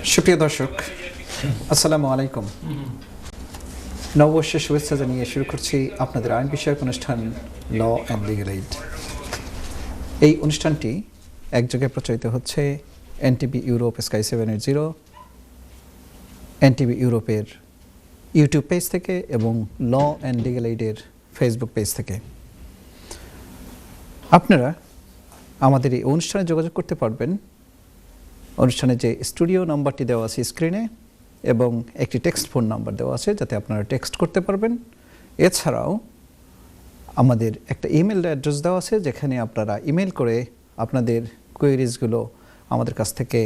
সুপ্রিয় দর্শক, আসসালামু আলাইকুম। নববর্ষের শুভেচ্ছা জানিয়ে শুরু করছি আপনাদের আইন বিষয়ক অনুষ্ঠান ল অ্যান্ড লিগ্যাল এইড। এই অনুষ্ঠানটি একযোগে প্রচারিত হচ্ছে এনটিভি ইউরোপ স্কাই 780, এনটিভি ইউরোপের ইউটিউব পেজ থেকে এবং ল অ্যান্ড লিগ্যাল এইডের ফেসবুক পেজ থেকে। আপনারা আমাদের এই অনুষ্ঠানে যোগাযোগ করতে পারবেন। অনুষ্ঠানে যে স্টুডিও নাম্বারটি দেওয়া আছে স্ক্রিনে এবং একটি টেক্সট ফোন নাম্বার দেওয়া আছে, যাতে আপনারা টেক্সট করতে পারবেন। এছাড়াও আমাদের একটা ইমেল অ্যাড্রেস দেওয়া আছে, যেখানে আপনারা ইমেল করে আপনাদের কোয়েরিজগুলো আমাদের কাছ থেকে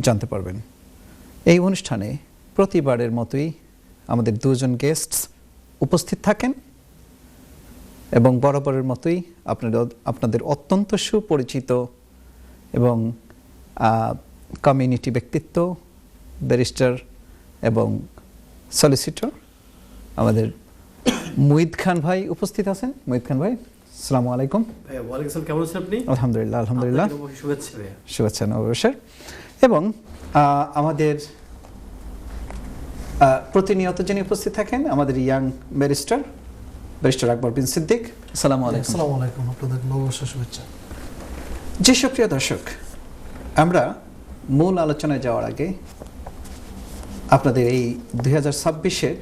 জানতে পারবেন। এই অনুষ্ঠানে প্রতিবারের মতোই আমাদের দুজন গেস্টস উপস্থিত থাকেন এবং বরাবরের মতোই আপনাদের অত্যন্ত সুপরিচিত এবং কমিউনিটি ব্যক্তিত্ব, ব্যারিস্টার এবং সলিসিটর আমাদের মুহিত খান ভাই উপস্থিত আছেন। মুহিত খান ভাই, আসসালামু আলাইকুম। ওয়ালাইকুম আসসালাম, কেমন আছেন আপনি? আলহামদুলিল্লাহ, আলহামদুলিল্লাহ। শুভেচ্ছা নববর্ষের। এবং আমাদের প্রতিনিয়ত যিনি উপস্থিত থাকেন আমাদের ইয়াং ব্যারিস্টার আকবর বিন সিদ্দিক। আসসালামু আলাইকুম। আসসালামু আলাইকুম, আপনাদের নববর্ষের শুভেচ্ছা। জি সুপ্রিয় দর্শক, আমরা মূল আলোচনায় যাওয়ার আগে আপনাদের এই 2026-এর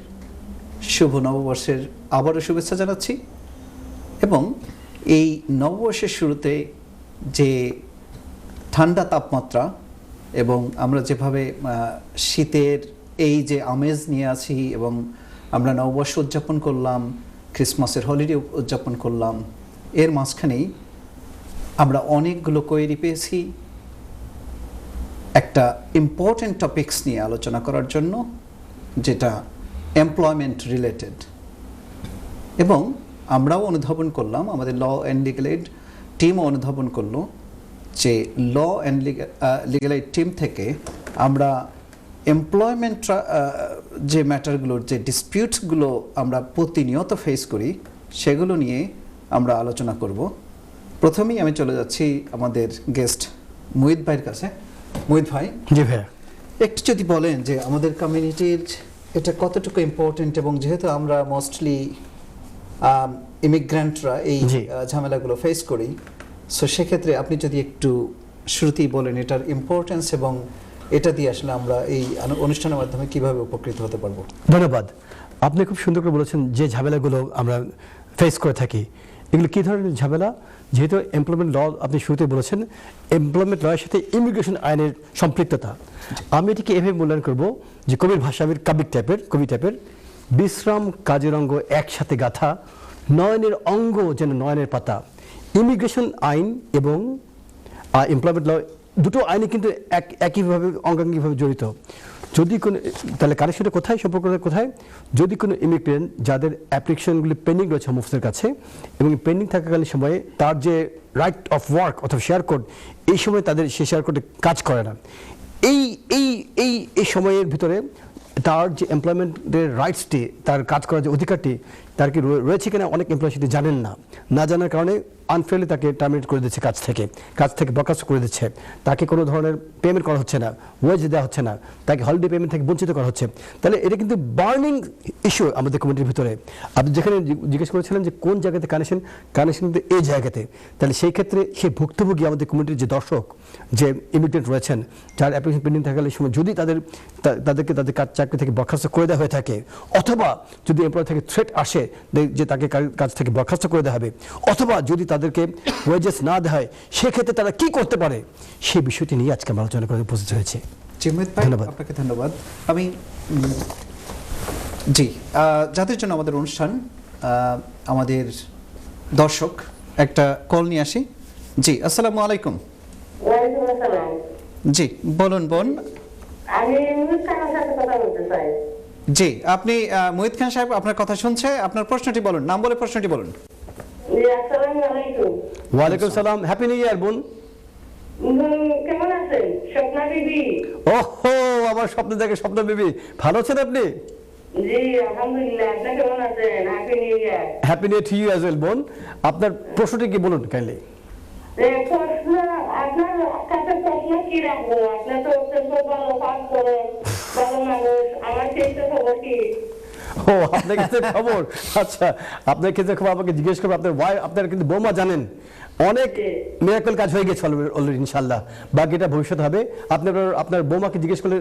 শুভ নববর্ষের আবারও শুভেচ্ছা জানাচ্ছি। এবং এই নববর্ষের শুরুতে যে ঠান্ডা তাপমাত্রা এবং আমরা যেভাবে শীতের এই যে আমেজ নিয়ে আছি এবং আমরা নববর্ষ উদযাপন করলাম, ক্রিসমাসের হলিডে উদযাপন করলাম, এর মাঝখানেই আমরা অনেকগুলো কোয়েরি পেয়েছি একটা ইম্পর্টেন্ট টপিকস নিয়ে আলোচনা করার জন্য, যেটা এমপ্লয়মেন্ট রিলেটেড। এবং আমরাও অনুধাবন করলাম, আমাদের ল অ্যান্ড লিগ্যাল এইড টিমও অনুধাবন করলো যে law and legal aid team থেকে আমরা এমপ্লয়মেন্ট যে ম্যাটারগুলোর যে ডিসপিউটসগুলো আমরা প্রতিনিয়ত ফেস করি, সেগুলো নিয়ে আমরা আলোচনা করব। প্রথমেই আমি চলে যাচ্ছি আমাদের গেস্ট মুহিত ভাইয়ের কাছে। মুহিত ভাই, জি ভাইয়া, একটু যদি বলেন যে আমাদের কমিউনিটির এটা কতটুকু ইম্পর্টেন্ট, এবং যেহেতু আমরা মোস্টলি ইমিগ্রেন্টরা এই ঝামেলাগুলো ফেস করি, সো সেক্ষেত্রে আপনি যদি একটু শুরুতেই বলেন এটার ইম্পর্টেন্স এবং এটা দিয়ে আসলে আমরা এই অনুষ্ঠানের মাধ্যমে কিভাবে উপকৃত হতে পারবো। ধন্যবাদ। আপনি খুব সুন্দর করে বলেছেন যে ঝামেলাগুলো আমরা ফেস করে থাকি, এগুলো কী ধরনের ঝামেলা। যেহেতু এমপ্লয়মেন্ট ল আপনি শুরুতে বলেছেন, এমপ্লয়মেন্ট লয়ের সাথে ইমিগ্রেশন আইনের সম্পৃক্ততা, আমি এটিকে এভাবে মূল্যায়ন করব যে কবির ভাষা, আমি কবি টাইপের বিশ্রাম কাজের অঙ্গ একসাথে গাথা, নয়নের অঙ্গ যেন নয়নের পাতা। ইমিগ্রেশন আইন এবং এমপ্লয়মেন্ট ল দুটো আইনে কিন্তু একইভাবে অঙ্গাঙ্গিভাবে জড়িত। যদি কোনো, তাহলে কানেকশনটা কোথায়, সম্পর্কটা কোথায়? যদি কোনো ইমিগ্রেন্ট যাদের অ্যাপ্লিকেশনগুলি পেন্ডিং রয়েছে হোম অফিসের কাছে, এবং পেন্ডিং থাকাকালীন সময়ে তার যে রাইট অফ ওয়ার্ক অথবা শেয়ার কোড, এই সময় তাদের সে শেয়ার কোডে কাজ করে না, এই সময়ের ভিতরে তার যে এমপ্লয়মেন্টের রাইটসটি, তার কাজ করার যে অধিকারটি তার কি রয়েছে কিনা, অনেক এমপ্লয়ি সেটি জানেন না জানার কারণে আনফেয়ারলি তাকে টার্মিনেট করে দিচ্ছে, কাজ থেকে বরখাস্ত করে দিচ্ছে, তাকে কোনো ধরনের পেমেন্ট করা হচ্ছে না, ওয়েজ দেওয়া হচ্ছে না, তাকে হলিডে পেমেন্ট থেকে বঞ্চিত করা হচ্ছে। তাহলে এটা কিন্তু বার্নিং ইস্যু আমাদের কমিউনিটির ভিতরে। আপনি যেখানে জিজ্ঞেস করেছিলেন যে কোন জায়গাতে কানেকশন কিন্তু এই জায়গাতে, তাহলে সেই ক্ষেত্রে সেই ভুক্তভোগী আমাদের কমিউনিটির যে দর্শক, যে ইমিগ্রেন্ট রয়েছেন, যার অ্যাপ্লিকেশন পেন্ডিং থাকাকালীন সময় যদি তাদেরকে তাদের চাকরি থেকে বরখাস্ত করে দেওয়া হয়ে থাকে, অথবা যদি এমপ্লয় থেকে থ্রেট আসে যে তাকে কাজ থেকে বরখাস্ত করে দেওয়া হবে, অথবা যদি তাদেরকে ওয়েজেস না দেওয়া হয়, সেক্ষেত্রে তারা কি করতে পারে, সেই বিষয়টি নিয়ে আজকে আমরা আলোচনা করে উপস্থিত হয়েছে। ধন্যবাদ, আপনাকে ধন্যবাদ। আমি যাদের জন্য আমাদের অনুষ্ঠান, আমাদের দর্শক একটা কল নিয়ে আসি। জি, আসসালামু আলাইকুম। ওয়ালাইকুম আসসালাম। জি বলুন বোন। আমি মুহিত খানের সাথে কথা বলতে চাই। জি, আপনি মুহিত খান সাহেব আপনার কথা শুনছে, আপনার প্রশ্নটি বলুন, নাম বলে প্রশ্নটি বলুন। জি, আসসালামু আলাইকুম। ওয়ালাইকুম সালাম, হ্যাপি নিউ ইয়ার বোন। কেমন আছেন স্বপ্না বিবি? ওহো, আমার স্বপ্ন দেখে স্বপ্ন বিবি, ভালো আছেন আপনি? জি আলহামদুলিল্লাহ, আপনি কেমন আছেন? Happy new year. Happy new year to you as well বোন। আপনার প্রশ্নটি কি বলুন কাইন্ডলি। প্রশ্ন আপনার কাছে প্রশ্ন কি রাখবো? আপনি তো ভালো পাস করেন, ভালো মানুষ, আমার চেষ্টা খবর কি? ও আপনার কাছে খবর, আচ্ছা আপনার কাছে খবর, আমাকে জিজ্ঞেস করবো আপনার আপনার কিন্তু বৌমা জানেন অনেক মিরাকল কাজ হয়ে গেছে অলরেডি ইনশাল্লাহ, বাকিটা ভবিষ্যৎ হবে। আপনার বৌমাকে জিজ্ঞেস করলে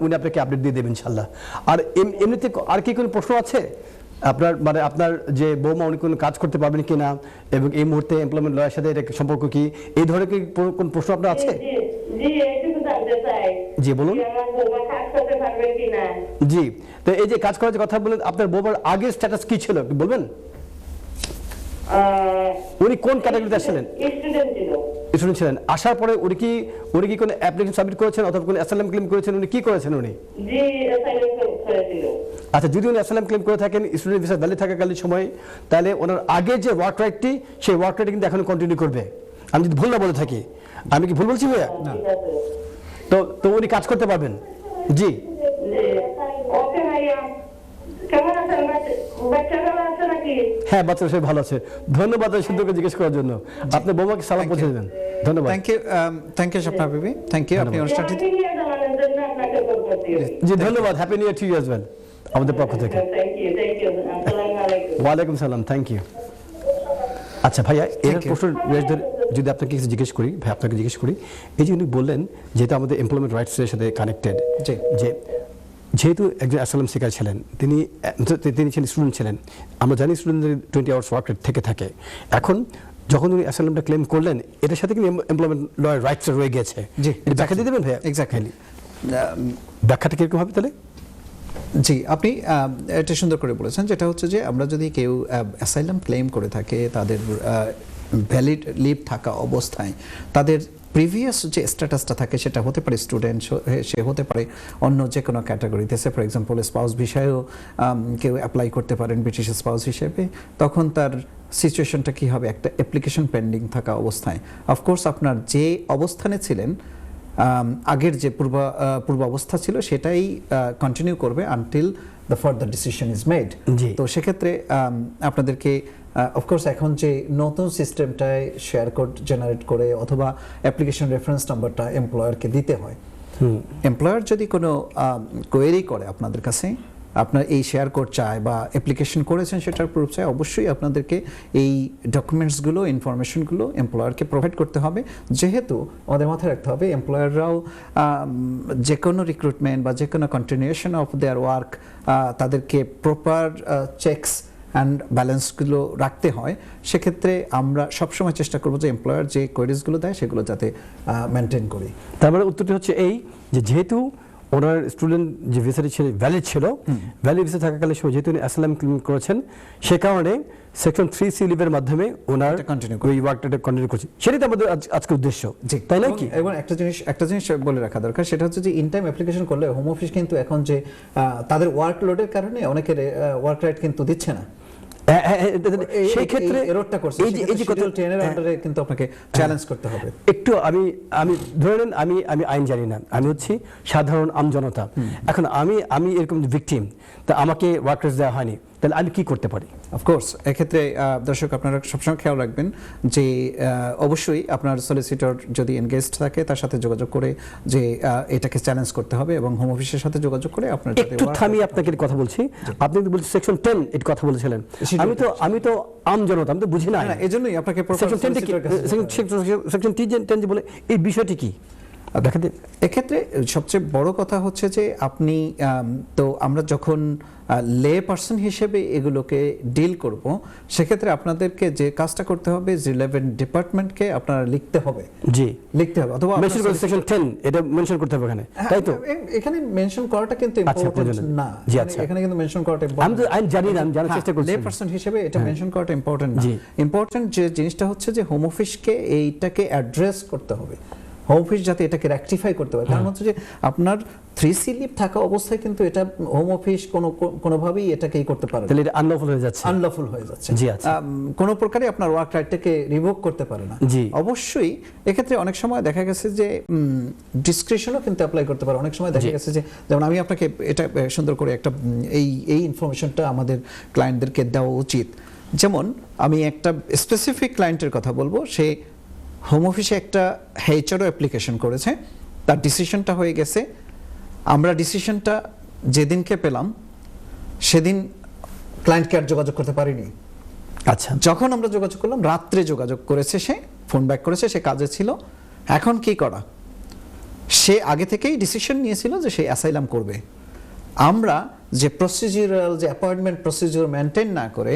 উনি আপনাকে আপডেট দিয়ে দেবেন ইনশাল্লাহ। আর এমনিতে আর কি কোনো প্রশ্ন আছে আপনার, মানে আপনার যে বৌমা উনি কোনো কাজ করতে পারবেন কিনা, এবং এই মুহূর্তে এমপ্লয়মেন্ট লয়ের সাথে এটা সম্পর্ক কি, এই ধরনের কি কোন প্রশ্ন আপনার আছে? জি, জি, এইটুকু জানতে চাই। জি বলুন। যে আমার বৌমা কাজ করতে পারবে কিনা? জি, তো এই যে কাজ করার যে কথা বলেন, আপনার বৌমার আগের স্ট্যাটাস কি ছিল একটু বলবেন? উনি কোন ক্যাটাগরিতে আসছিলেন? স্টুডেন্ট ছিল। স্টুডেন্ট ছিলেন। আসার পরে উনি কি কোনো অ্যাপ্লিকেশন সাবমিট করেছেন অথবা কোনো অ্যাসাইলাম ক্লেম করেছেন? উনি কি করেছেন উনি? জি, অ্যাসাইলাম করেছিল। আচ্ছা, যদি উনি অ্যাসাইলাম ক্লেম করে থাকেন স্টুডেন্ট ভিসা ভ্যালিড থাকাকালীন সময়, তাহলে ওনার আগে যে ওয়ার্ক রাইটটি, সেই ওয়ার্ক রাইট কিন্তু এখন কন্টিনিউ করবে। আমি যদি ভুল না বলে থাকি, আমি কি ভুল বলছি ভাইয়া? ঠিক আছে। তো উনি কাজ করতে পারবেন। জি, জি, ওকে ভাইয়া। কেমন আছেন? বাচ্চা কেমন আছে নাকি? হ্যাঁ বাচ্চারা সবাই ভালো আছে। ধন্যবাদ সুন্দর করে জিজ্ঞেস করার জন্য। আপনার বৌমাকে সালাম পৌঁছে দেবেন। ধন্যবাদ। Thank you Swapna Bibi, thank you. আপনি অনুষ্ঠানটি হ্যাপি নিউ ইয়ার জানানোর জন্য আপনাকে কল করতে হবে। জি ধন্যবাদ। Happy new year to you as well আমাদের পক্ষ থেকে। Thank you, thank you. আসসালামু আলাইকুম। ওয়ালাইকুম সালাম, থ্যাংক ইউ। আচ্ছা ভাইয়া, এর you. প্রশ্ন যদি আপনাকে কিছু জিজ্ঞেস করি, ভাই আপনাকে জিজ্ঞেস করি, এই যে উনি বললেন যেহেতু আমাদের এমপ্লয়মেন্ট রাইটসের সাথে কানেক্টেড, জি। যেহেতু একজন অ্যাসাইলাম সিকার ছিলেন, তিনি ছিলেন স্টুডেন্ট ছিলেন, আমরা জানি স্টুডেন্টদের 20 আওয়ার্স ওয়ার্ক থেকে থাকে। এখন যখন উনি অ্যাসাইলামটা ক্লেম করলেন, এটার সাথে কিন্তু এমপ্লয়মেন্ট লয়ের রাইটস রয়ে গেছে। জি, এটা ব্যাখ্যা দিয়ে দেবেন ভাইয়া? এক্স্যাক্টলি। ব্যাখ্যাটা কিরকম হবে তাহলে? জি, আপনি এটা সুন্দর করে বলেছেন, যেটা হচ্ছে যে আমরা যদি কেউ অ্যাসাইলাম ক্লেম করে থাকে, তাদের ভ্যালিড লিভ থাকা অবস্থায় তাদের প্রিভিয়াস যে স্ট্যাটাসটা থাকে, সেটা হতে পারে স্টুডেন্ট, সে হতে পারে অন্য যে কোনো ক্যাটাগরিতে। সে ফর এক্সাম্পল স্পাউস বিষয়েও কেউ অ্যাপ্লাই করতে পারেন ব্রিটিশ স্পাউস হিসেবে। তখন তার সিচুয়েশনটা কী হবে? একটা অ্যাপ্লিকেশন পেন্ডিং থাকা অবস্থায় অফকোর্স আপনার যে অবস্থানে ছিলেন, আগের যে পূর্ব অবস্থা ছিল, সেটাই কন্টিনিউ করবে until the further decision is made. তো সেক্ষেত্রে আপনাদেরকে অফকোর্স এখন যে নতুন সিস্টেমটায় শেয়ার কোড জেনারেট করে অথবা অ্যাপ্লিকেশন রেফারেন্স নাম্বারটা এমপ্লয়ারকে দিতে হয়। এমপ্লয়ার যদি কোনো কোয়েরি করে আপনাদের কাছে, আপনার এই শেয়ার কোড চায় বা অ্যাপ্লিকেশন করেছেন সেটার প্রুফ চায়, অবশ্যই আপনাদেরকে এই ডকুমেন্টসগুলো, ইনফরমেশনগুলো এমপ্লয়ারকে প্রোভাইড করতে হবে। যেহেতু আমাদের মাথায় রাখতে হবে, এমপ্লয়াররাও যে কোনো রিক্রুটমেন্ট বা যে কোনো কন্টিনিউশন অফ দেয়ার ওয়ার্ক, তাদেরকে প্রপার চেকস অ্যান্ড ব্যালেন্সগুলো রাখতে হয়। সেক্ষেত্রে আমরা সবসময় চেষ্টা করবো যে এমপ্লয়ার যে কোয়েরিজগুলো দেয় সেগুলো যাতে মেনটেন করি। তার মানে উত্তরটি হচ্ছে এই, যে যেহেতু ওনার স্টুডেন্ট যে ভিসাটি ছিল ভ্যালিড ছিল, ভ্যালিড ভিসা থাকাকালীন সময় যেহেতু উনি অ্যাসাইলাম ক্লেম করেছেন, সে কারণে সেকশন 3C লিভের মাধ্যমে ওনার ওই ওয়ার্কটা কন্টিনিউ করছে। সেটাই তো আমাদের আজকের উদ্দেশ্য, তাই না কি? এবং একটা জিনিস বলে রাখা দরকার, সেটা হচ্ছে যে ইন টাইম অ্যাপ্লিকেশন করলে হোম অফিস কিন্তু এখন যে তাদের ওয়ার্কলোডের কারণে অনেকের ওয়ার্ক রাইট কিন্তু দিচ্ছে না। সেই ক্ষেত্রে এররটা করছে, এই যে কত ট্রেনের আন্ডারে কিন্তু আপনাকে চ্যালেঞ্জ করতে হবে। একটু আমি ধরে নেন আমি আইন জানি না, আমি হচ্ছি সাধারণ আমজনতা। এখন আমি এরকম ভিকটিম, তা আমাকে ওয়ার্ক রাইটস দেওয়া হয়নি, তাহলে আমি কি করতে পারি? অফকোর্স এক্ষেত্রে দর্শক আপনারা সবসময় খেয়াল রাখবেন যে অবশ্যই আপনার সলিসিটর যদি এনগেজড থাকে, তার সাথে যোগাযোগ করে যে এটাকে চ্যালেঞ্জ করতে হবে এবং হোম অফিসের সাথে যোগাযোগ করে আপনার একটু থামি আপনাকে কথা বলছি। আপনি বলছেন সেকশন 10 এর কথা বলেছিলেন, আমি তো আমজনতা, আমি তো বুঝি না, এজন্যই আপনাকে সেকশন 10 যে বলে এই বিষয়টি কি? এক্ষেত্রে সবচেয়ে বড় কথা হচ্ছে যে আপনি তো আমরা যখন লে পার্সন হিসেবে এগুলোকে ডিল করব, সেক্ষেত্রে আপনাদেরকে যে কাজটা করতে হবে, রিলেভেন্ট ডিপার্টমেন্টকে আপনারা লিখতে হবে। জি, লিখতে হবে, অথবা সেকশন 10 এটা মেনশন করতে হবে এখানে, তাই তো? এখানে মেনশন করাটা কিন্তু ইম্পর্টেন্ট না। এখানে কিন্তু মেনশন করাটা আমি তো আইন জানি না, আমি জানার চেষ্টা করছি। লে পার্সন হিসেবে এটা মেনশন করাটা ইম্পর্টেন্ট না। ইম্পর্টেন্ট যে জিনিসটা হচ্ছে যে হোম অফিসকে এইটাকে অ্যাড্রেস করতে হবে, হোম অফিস যাতে এটাকে রেকটিফাই করতে পারে। কারণ হচ্ছে যে আপনার 3C লিভ থাকা অবস্থায় কিন্তু এটা হোম অফিস কোনোভাবেই এটাকেই করতে পারে না, তাহলে এটা আনলফুল হয়ে যাচ্ছে। জি, আচ্ছা, কোনো প্রকারে আপনার ওয়ার্ক রাইটটাকে রিভোক করতে পারে না। অবশ্যই এক্ষেত্রে অনেক সময় দেখা গেছে যে ডিসক্রিশনও কিন্তু অ্যাপ্লাই করতে পারে। অনেক সময় দেখা গেছে যে, যেমন আমি আপনাকে এটা সুন্দর করে একটা এই ইনফরমেশনটা আমাদের ক্লায়েন্টদেরকে দেওয়া উচিত। যেমন আমি একটা স্পেসিফিক ক্লায়েন্টের কথা বলবো, সে হোম অফিসে একটা এইচআরও অ্যাপ্লিকেশন করেছে, তার ডিসিশনটা হয়ে গেছে, আমরা ডিসিশনটা যেদিনকে পেলাম সেদিন ক্লায়েন্টকে আর যোগাযোগ করতে পারিনি। আচ্ছা, যখন আমরা যোগাযোগ করলাম রাত্রে যোগাযোগ করেছে, সে ফোন ব্যাক করেছে, সে কাজে ছিল। এখন কি করা? সে আগে থেকেই ডিসিশন নিয়েছিল যে সে অ্যাসাইলাম করবে। আমরা যে প্রসিডিউরাল যে অ্যাপয়েন্টমেন্ট প্রসিডিউর মেনটেন না করে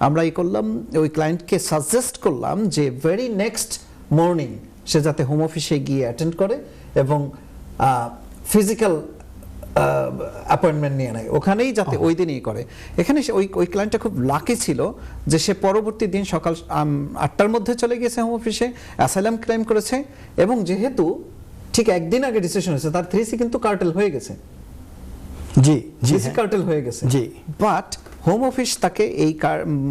আমরা করলাম, ওই ক্লায়েন্টকে সাজেস্ট করলাম যে ভেরি নেক্সট মর্নিং সে যাতে হোম অফিসে গিয়ে অ্যাটেন্ড করে এবং ফিজিক্যাল অ্যাপয়েন্টমেন্ট নিয়ে নেয়, ওখানেই যাতে ওই দিনই করে। এখানে ওই ক্লায়েন্টটা খুব লাকি ছিল যে সে পরবর্তী দিন সকাল 8টার মধ্যে চলে গিয়েছে হোম অফিসে, অ্যাসাইলাম ক্লেম করেছে এবং যেহেতু ঠিক একদিন আগে ডিসিশন হয়েছে, তার 3C কিন্তু কার্টেল হয়ে গেছে, জি জি 3C কার্টেল হয়ে গেছে। জি। বাট হোম অফিস তাকে এই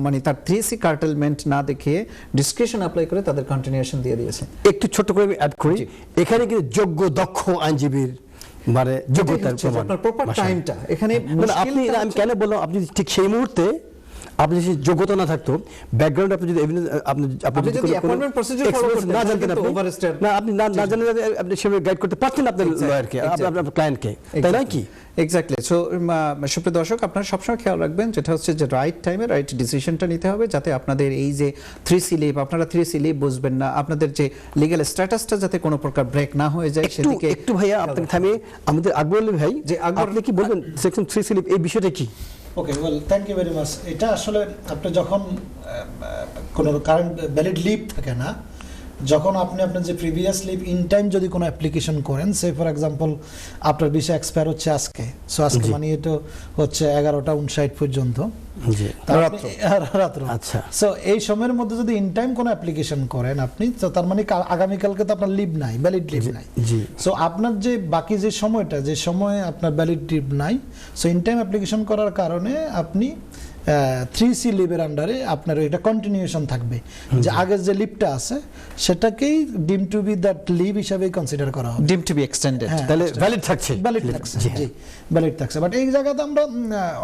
মানে তার 3C কার্টেলমেন্ট না দেখিয়ে ডিসক্রিপশন অ্যাপ্লাই করে তাদের কন্টিনিউশন দিয়ে দিয়েছে। একটু ছোট করে আমি অ্যাড করি, জি। এখানে কিন্তু যোগ্য দক্ষ আইনজীবীর মানে যোগ্যতার প্রমাণ, আপনার প্রপার টাইমটা এখানে মানে আপনি, আমি কেন বললাম, আপনি ঠিক সেই মুহূর্তে আপনি যদি যোগ্যতা না থাকতো, ব্যাকগ্রাউন্ড আপনি যদি আপনি যদি অ্যাপয়েন্টমেন্ট প্রসিডিউর ফলো করতেন না জানতেন, কিন্তু ওভারস্টেয়ার না আপনি না জানেন, আপনি সেভাবে গাইড করতে পারতেন আপনার লয়ারকে, আপনার ক্লায়েন্টকে, তাই না কি? এক্স্যাক্টলি। সো সুপ্রিয় দর্শক, আপনারা সবসময় খেয়াল রাখবেন যেটা হচ্ছে যে রাইট টাইমে রাইট ডিসিশনটা নিতে হবে, যাতে আপনাদের এই যে 3C লিভ, আপনারা 3C লিভ বুঝবেন না, আপনাদের যে লিগ্যাল স্ট্যাটাসটা যাতে কোনো প্রকার ব্রেক না হয়ে যায় সেদিকে একটু ভাইয়া আপনাকে থামিয়ে, আমাদের আকবর আলী ভাই, যে আকবর, আপনি কি বলবেন সেকশন 3C লিভ এই বিষয়টা কি? Okay, well, thank you very much. এটা আসলে আপনি যখন কোনো কারেন্ট ভ্যালিড লিভ থাকে না, যখন আপনি আপনার যে প্রিভিয়াস লিভ ইন টাইম যদি কোনো অ্যাপ্লিকেশন করেন, সে ফর এক্সাম্পল আপনার ভিসা এক্সপায়ার হচ্ছে আজকে, সো আজকে মানে এটা হচ্ছে 11:59 পর্যন্ত, জি, রাত্র। আচ্ছা। সো এই সময়ের মধ্যে যদি ইন টাইম কোনো অ্যাপ্লিকেশন করেন আপনি, তো তার মানে আগামীকালকে তো আপনার লিভ নাই, ভ্যালিড লিভ নাই। জি। সো আপনার যে বাকি যে সময়টা, যে সময়ে আপনার ভ্যালিড লিভ নাই, সো ইন টাইম অ্যাপ্লিকেশন করার কারণে আপনি 3C লিভের আন্ডারে আপনার এটা কন্টিনিউশন থাকবে, যে আগের যে লিভটা আছে সেটাকেই ডিম টু বি দ্যাট লিভ হিসাবে কনসিডার করা হবে, ডিম টু বি এক্সটেন্ডেড। তাহলে ভ্যালিড থাকছে, ভ্যালিড থাকছে, জি ভ্যালিড থাকছে। বাট এই জায়গাতে আমরা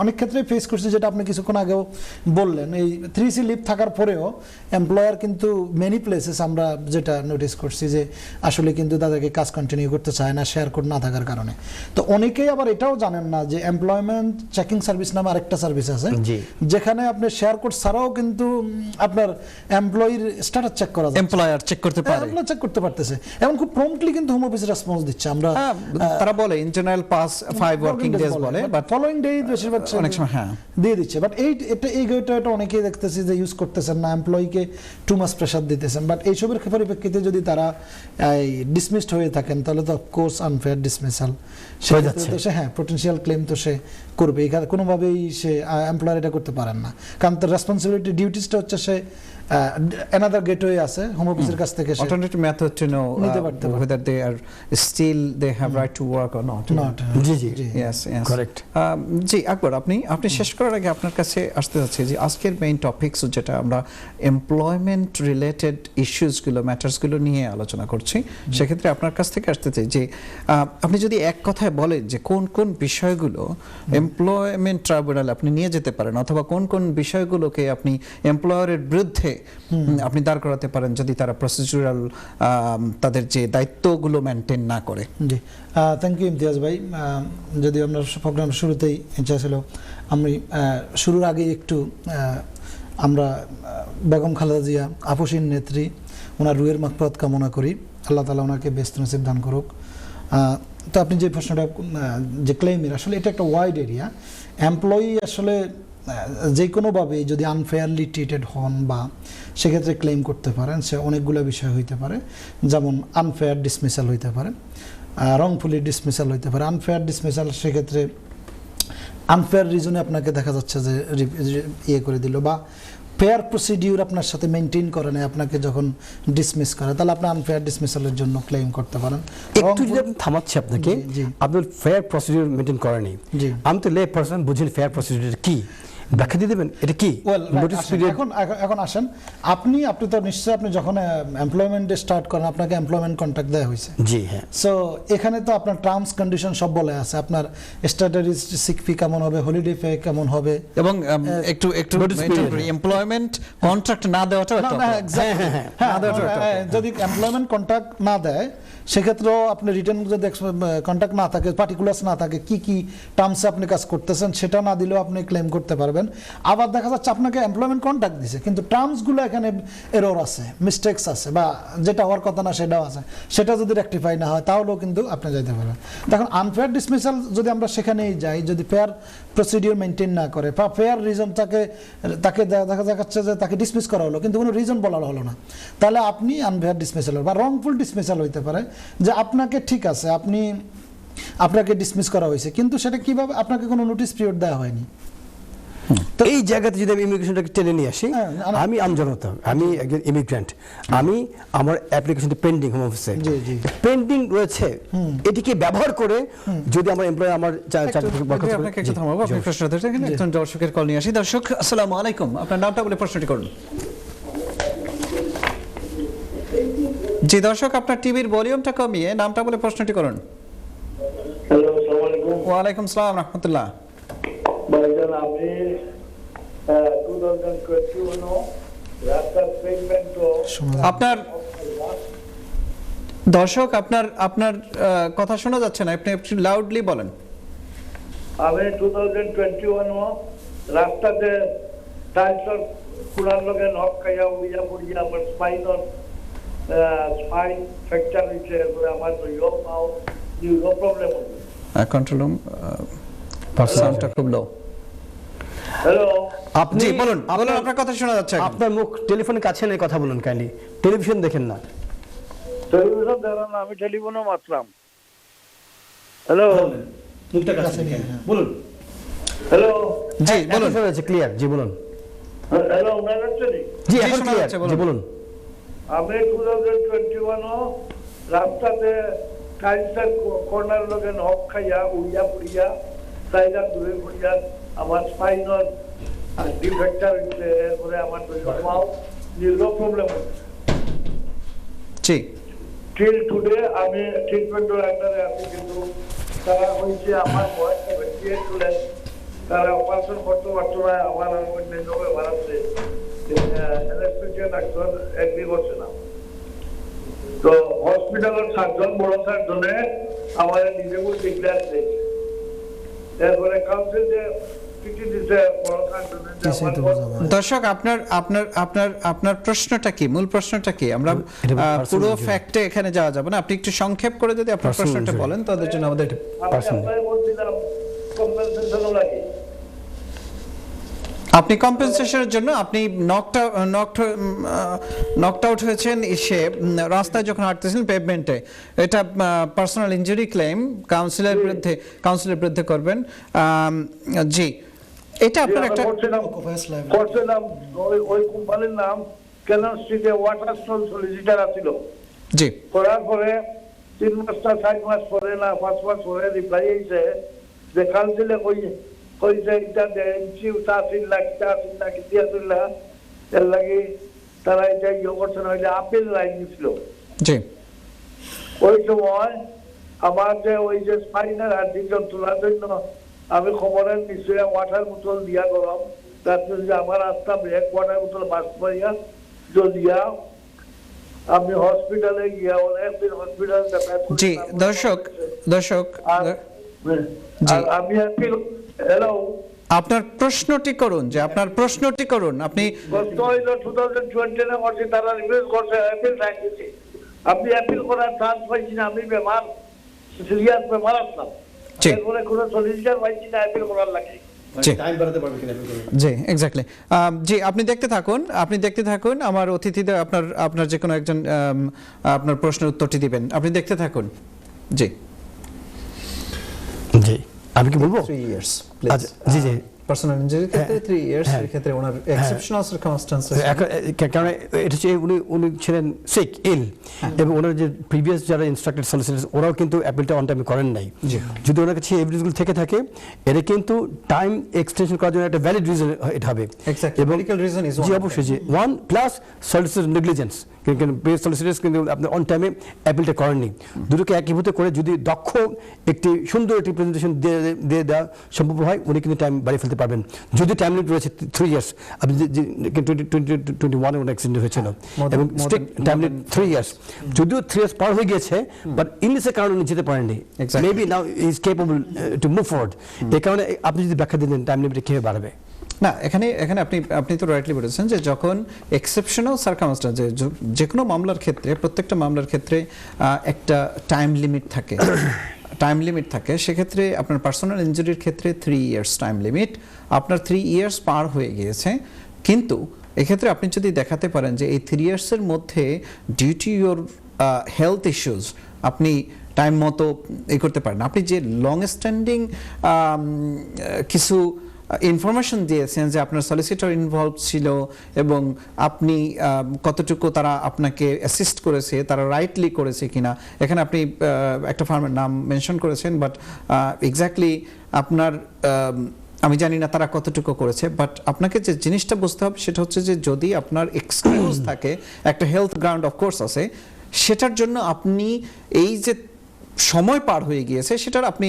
অনেক ক্ষেত্রে ফেস করছি, যেটা আপনি কিছুক্ষণ আগেও বললেন, এই 3C লিভ থাকার পরেও এমপ্লয়ার কিন্তু মেনি প্লেসেস আমরা যেটা নোটিস করছি যে আসলে কিন্তু তাদেরকে কাজ কন্টিনিউ করতে চায় না, শেয়ার কোড না থাকার কারণে। তো অনেকেই আবার এটাও জানেন না যে এমপ্লয়মেন্ট চেকিং সার্ভিস নামে আরেকটা সার্ভিস আছে, যেখানে আপনি শেয়ার কোড ছাড়াও কিন্তু আপনার এমপ্লয়ির স্ট্যাটাস চেক করা যায়, এমপ্লয়ার চেক করতে পারে, এমপ্লয়ার চেক করতে পারতেছে, এবং খুব প্রম্পটলি কিন্তু হোম অফিস রেসপন্স দিচ্ছে। আমরা তারা বলে in general pass 5 working days বলে, বাট ফলোইং ডে বেশিরভাগ অনেক সময় হ্যাঁ দিয়ে দিচ্ছে। বাট এই গেটটা অনেকেই দেখতেছি যে ইউজ করতেছেন না, এমপ্লয়িকে টু মাস প্রেশার দিতেছেন। বাট এইসবের পরিপ্রেক্ষিতে যদি তারা ডিসমিসড হয়ে থাকেন, তাহলে তো অফকোর্স আনফেয়ার ডিসমিসাল, সেক্ষেত্রে তো সে পটেনশিয়াল ক্লেম তো সে করবে। এখানে কোনোভাবেই সে এমপ্লয়ার এটা করতে পারেন না, কারণ তার রেসপন্সিবিলিটি ডিউটিসটা হচ্ছে সে another gateway আছে হোম অফিসের কাছ থেকে, alternative method to know whether they are still they have right to work or not. জি জি, yes কারেক্ট। জি আকবর, আপনি শেষ করার আগে আপনার কাছে আসতে যাচ্ছে যে আজকের মেইন টপিকস যেটা আমরা এমপ্লয়মেন্ট রিলেটেড ইস্যুসগুলো ম্যাটার্সগুলো নিয়ে আলোচনা করছি, সেক্ষেত্রে আপনার কাছ থেকে আসতে চাই যে আপনি যদি এক কথায় বলেন যে কোন কোন বিষয়গুলো এমপ্লয়মেন্ট ট্রাইব্যুনাল আপনি নিয়ে যেতে পারেন, অথবা কোন কোন বিষয়গুলোকে আপনি এমপ্লয়ারের বিরুদ্ধে আপনি দাঁড় করাতে পারেন যদি তারা প্রসিডিউরাল তাদের যে দায়িত্বগুলো মেনটেন না করে। জি, থ্যাংক ইউ ইমতিয়াজ ভাই। যদি আপনার প্রোগ্রাম শুরুতেই ইচ্ছা ছিল, আমি শুরুর আগে একটু আমরা বেগম খালেদা জিয়া আপসীন নেত্রী, ওনার রুহের মাগফিরাত কামনা করি, আল্লাহ তাআলা ওনাকে বেস্ট নসিব দান করুক। তো আপনি যে প্রশ্নটা যে ক্লেমের, আসলে এটা একটা ওয়াইড এরিয়া। এমপ্লয়ি আসলে যে কোনোভাবে যদি আনফেয়ারলি ট্রিটেড হন বা সেক্ষেত্রে ক্লেম করতে পারেন, সে অনেকগুলো বিষয় হইতে পারে, যেমন আনফেয়ার ডিসমিসাল হইতে পারে, রংফুলি ডিসমিসাল হইতে পারে। আনফেয়ার ডিসমিসাল সেক্ষেত্রে আনফেয়ার রিজনে আপনাকে দেখা যাচ্ছে যে ইয়ে করে দিল, বা ফেয়ার প্রসিডিউর আপনার সাথে মেনটেন করে না, আপনাকে যখন ডিসমিস করে, তাহলে আপনি আনফেয়ার ডিসমিসালের জন্য ক্লেম করতে পারেন। একটু যদি আমি থামাচ্ছি আপনাকে, আপনি ফেয়ার প্রসিডিউর মেনটেন করেনি, আমি তো লে পারসন, বুঝিনি ফেয়ার প্রসিডিউর কি। ব্যাখ্যা দিয়ে দেবেন এটা কি Well, right, নোটিস আসেন। পিরিয়ড? এখন আসেন, আপনি তো নিশ্চয়ই আপনি যখন এমপ্লয়মেন্টে স্টার্ট করেন আপনাকে এমপ্লয়মেন্ট কন্ট্রাক্ট দেওয়া হয়েছে। জি হ্যাঁ। সো এখানে তো আপনার টার্মস কন্ডিশন সব বলে আছে, আপনার স্ট্যাটারি সিক ফি কেমন হবে, হলিডে পে কেমন হবে। এবং একটু Notice period. এমপ্লয়মেন্ট কন্ট্রাক্ট না দেওয়াটাও একটা না, অপরাধ। exactly. হ্যাঁ, যদি এমপ্লয়মেন্ট কন্ট্রাক্ট না দেয় সেক্ষেত্রেও আপনি রিটার্ন যদি কন্ট্রাক্ট না থাকে, পার্টিকুলার্স না থাকে, কি কি টার্মসে আপনি কাজ করতেছেন সেটা না দিলেও আপনি ক্লেম করতে পারবেন। আবার দেখা যাচ্ছে আপনাকে এমপ্লয়মেন্ট কন্ট্রাক্ট দিছে কিন্তু টার্মসগুলো এখানে এরর আছে, মিস্টেকস আছে, বা যেটা হওয়ার কথা না সেটাও আছে, সেটা যদি রেকটিফাই না হয় তাহলেও কিন্তু আপনি যাইতে পারবেন। দেখুন আনফেয়ার ডিসমিসাল যদি আমরা সেখানেই যাই, যদি ফেয়ার প্রসিডিওর মেনটেন না করে বা ফেয়ার রিজন তাকে দেখা যাচ্ছে যে তাকে ডিসমিস করা হলো কিন্তু কোনো রিজন বলা হলো না, তাহলে আপনি আনফেয়ার ডিসমিসাল বা রংফুল ডিসমিসাল হইতে পারে, যে আপনাকে ঠিক আছে আপনাকে ডিসমিস করা হয়েছে কিন্তু সেটা কিভাবে, আপনাকে কোনো নোটিস পিরিয়ড দেওয়া হয়নি। তো এই জায়গাতে যদি আমি ইমিগ্রেশনটাকে টেনে নিয়ে আসি, হ্যাঁ, আমি আমজনতা, আমি একজন ইমিগ্রেন্ট, আমি আমার অ্যাপ্লিকেশনটি পেন্ডিং হোম অফিসে জি, জি। পেন্ডিং রয়েছে, এটিকে ব্যবহার করে যদি আমার এমপ্লয়ার আমার আপনাকে একটু থামাবো, আপনি প্রশ্ন ধরছেন, এখানে একজন দর্শকের কল নিয়ে আসি। দর্শক আসসালামু আলাইকুম, আপনার নামটা বলে প্রশ্নটি করুন। জি দর্শক, আপনার টিভির ভলিউমটা কমিয়ে নামটা বলে প্রশ্নটি করুন। হ্যালো, আসসালামু আলাইকুম। ওয়ালাইকুম সালাম রহমতুল্লাহ। ভাইজান, আমি 2021 রাস্তার পেমেন্ট আপনার দর্শক আপনার কথা শোনা যাচ্ছে না, আপনি একটু লাউডলি বলেন। আমি 2021 রাস্তাতে টাইলসর পুরার লগে নখ খাইয়া উইয়া পড়িয়া আমার স্পাইন ফ্র্যাকচার হয়েছে, এরপরে আমার ইয়ো পাও ইউরো প্রবলেম হচ্ছে। কন্ট্রোল রুম সাউন্ডটা খুব লো। হ্যালো, আপনি জি বলুন, আপনার কথা শোনা যাচ্ছে এখন। আপনার মুখ টেলিফোনের কাছে নিয়ে কথা বলুন কাইন্ডলি, টেলিভিশন দেখেন না। টেলিভিশন দেখলাম না, আমি টেলিফোনও মাত্রাম। হ্যালো বলুন। হ্যালো জি বলুন। শোনা যাচ্ছে ক্লিয়ার, জি বলুন। হ্যালো, আপনার হচ্ছে নি? জি জি, এখন শোনা ক্লিয়ার, যাচ্ছে, বলুন। জি বলুন। আমি 2021 রাস্তাতে টাইলসের কর্নার লগে নখ খাইয়া উড়িয়া পড়িয়া সাইডা দূরে পড়িয়া আমার স্পাইনাল ডিফেক্টার হইছে, এরপরে আমার পাও নির্গ প্রবলেম হচ্ছে। জি টিল টুডে আমি ট্রিটমেন্টের আন্ডারে আছি, কিন্তু তারা হয়েছে আমার বয়স 78 হলে তারা অপারেশন করতে পারতো না, আমার অন্যান্য ব্যাপার আছে, অ্যানেস্থেসিয়া ডাক্তার এগ্রি করছে না। তো হসপিটালের সার্জন, বড় সার্জনে আমার ডিজেবল ডিক্লেয়ার দিয়েছে, এরপরে কাউন্সিল যে চিঠি দিতে বড় সার্জনে যে আমার দর্শক, আপনার প্রশ্নটা কি, মূল প্রশ্নটা কি? আমরা এটা personal পুরো injury। ফ্যাক্টে এখানে যাওয়া যাবে না, আপনি একটু সংক্ষেপ করে যদি আপনার Personal প্রশ্নটা injury। বলেন তাদের জন্য আমাদের আমি Personal। অ্যাপ্লাই করছিলাম কম্পেনসেশনও লাগে। আপনি কম্পেনসেশনের জন্য আপনি নকড আউট হয়েছেন সে রাস্তায় যখন হাঁটতেছিলেন পেভমেন্টে, এটা পার্সোনাল ইনজুরি ক্লেম কাউন্সিলের বিরুদ্ধে করবেন। জি, এটা আপনার একটা করছিলাম ওই কোম্পানির নাম ক্যানন স্ট্রিটে ওয়াটার স্টোন সলিসিটার আছিল। জি করার পরে 3 মাস না 4 মাস পরে না 5 মাস পরে রিপ্লাই আইছে যে কাউন্সিলে কইছে এটা দেনছি 3 লাখ দিয়া দিলা, এর লাগি তারা এটা করছে না, এটা আপিল লাইন ছিল। জি ওই সময় আমার যে ওই যে স্পাইনাল হাড্ডিটা তোলার জন্য আমি খবরের নিশ্চয় ওয়াটার বোতল দিয়া গরম, তারপরে যে আমার রাস্তা ব্রেক ওয়াটার বোতল বাস করিয়া জ্বলিয়া আমি হসপিটালে গিয়া অনেকদিন হসপিটাল জি দর্শক জি। আমি হ্যালো আপনার প্রশ্নটি করুন, আপনি গত হইল 2020 না করছে, তারা রিভিউ করছে, অ্যাপিল রাখছে। আপনি অ্যাপিল করার চান্স পাইছি না, আমি বেমার, সিরিয়াস বেমার আসলাম, জি। এরপরে কোনো সলিউশন পাইছি না অ্যাপিল করার লাগে। জি জি এক্স্যাক্টলি। জি আপনি দেখতে থাকুন আমার অতিথিদের আপনার যে কোনো একজন আপনার প্রশ্নের উত্তরটি দিবেন, আপনি দেখতে থাকুন। জি জি আমি কি বলবো? 3 years আচ্ছা, জি জি পার্সোনাল ইনজুরির ক্ষেত্রে 3 ইয়ার্স, এর ক্ষেত্রে ওনার এক্সেপশনাল সার্কামস্ট্যান্সেস কারণ এটা হচ্ছে উনি ছিলেন সিক ইল, এবং ওনার যে প্রিভিয়াস যারা ইনস্ট্রাক্টেড সলিসিটর ওরাও কিন্তু অ্যাপিলটা অন টাইমে করেন নাই। যদি ওনার কাছে এভিডেন্সগুলো থেকে থাকে, এটা কিন্তু টাইম এক্সটেনশন করার জন্য একটা ভ্যালিড রিজন এটা হবে। এক্স্যাক্টলি, মেডিকেল রিজন ইজ জি অবশ্যই, জি ওয়ান প্লাস সলিসিটর নেগলিজেন্স, কিন্তু সলিসিটরস কিন্তু আপনি অন টাইমে অ্যাপিলটা করেননি। দুটোকে একীভূত করে যদি দক্ষ একটি সুন্দর একটি প্রেজেন্টেশন দিয়ে দেওয়া সম্ভব হয়, উনি কিন্তু টাইম বাড়িয়ে ফেলতে পারবেন। যদি টাইম লিমিট রয়েছে 3 ইয়ার্স, আপনি 2021 ওনার অ্যাক্সিডেন্ট হয়েছিল এবং স্ট্রিক্ট টাইম লিমিট 3 ইয়ার্স, যদিও 3 ইয়ার্স পার হয়ে গিয়েছে, বাট ইংলিশের কারণে উনি যেতে পারেননি। Maybe now is capable to move forward. এই কারণে আপনি যদি ব্যাখ্যা দিলেন টাইম লিমিটে কীভাবে বাড়বে? না, এখানে আপনি তো রাইটলি বলেছেন যে যখন এক্সেপশনাল সার্কামস্ট্যান্স, যে কোনো মামলার ক্ষেত্রে, প্রত্যেকটা মামলার ক্ষেত্রে একটা টাইম লিমিট থাকে, সেক্ষেত্রে আপনার পার্সোনাল ইনজুরির ক্ষেত্রে 3 ইয়ার্স টাইম লিমিট, আপনার 3 ইয়ার্স পার হয়ে গিয়েছে। কিন্তু এক্ষেত্রে আপনি যদি দেখাতে পারেন যে এই 3 ইয়ার্সের মধ্যে due to your health issues আপনি টাইম মতো করতে পারেন, আপনি যে লং স্ট্যান্ডিং কিছু ইনফরমেশন দিয়েছেন যে আপনার সলিসিটর ইনভলভ ছিল এবং আপনি কতটুকু তারা আপনাকে অ্যাসিস্ট করেছে, তারা রাইটলি করেছে কিনা, এখানে আপনি একটা ফার্মের নাম মেনশন করেছেন, বাট এক্স্যাক্টলি আপনার আমি জানি না তারা কতটুকু করেছে। বাট আপনাকে যে জিনিসটা বুঝতে হবে সেটা হচ্ছে যে যদি আপনার এক্সকিউজ থাকে, একটা হেলথ গ্রাউন্ড অফকোর্স আছে, সেটার জন্য আপনি এই যে সময় পার হয়ে গিয়েছে সেটার আপনি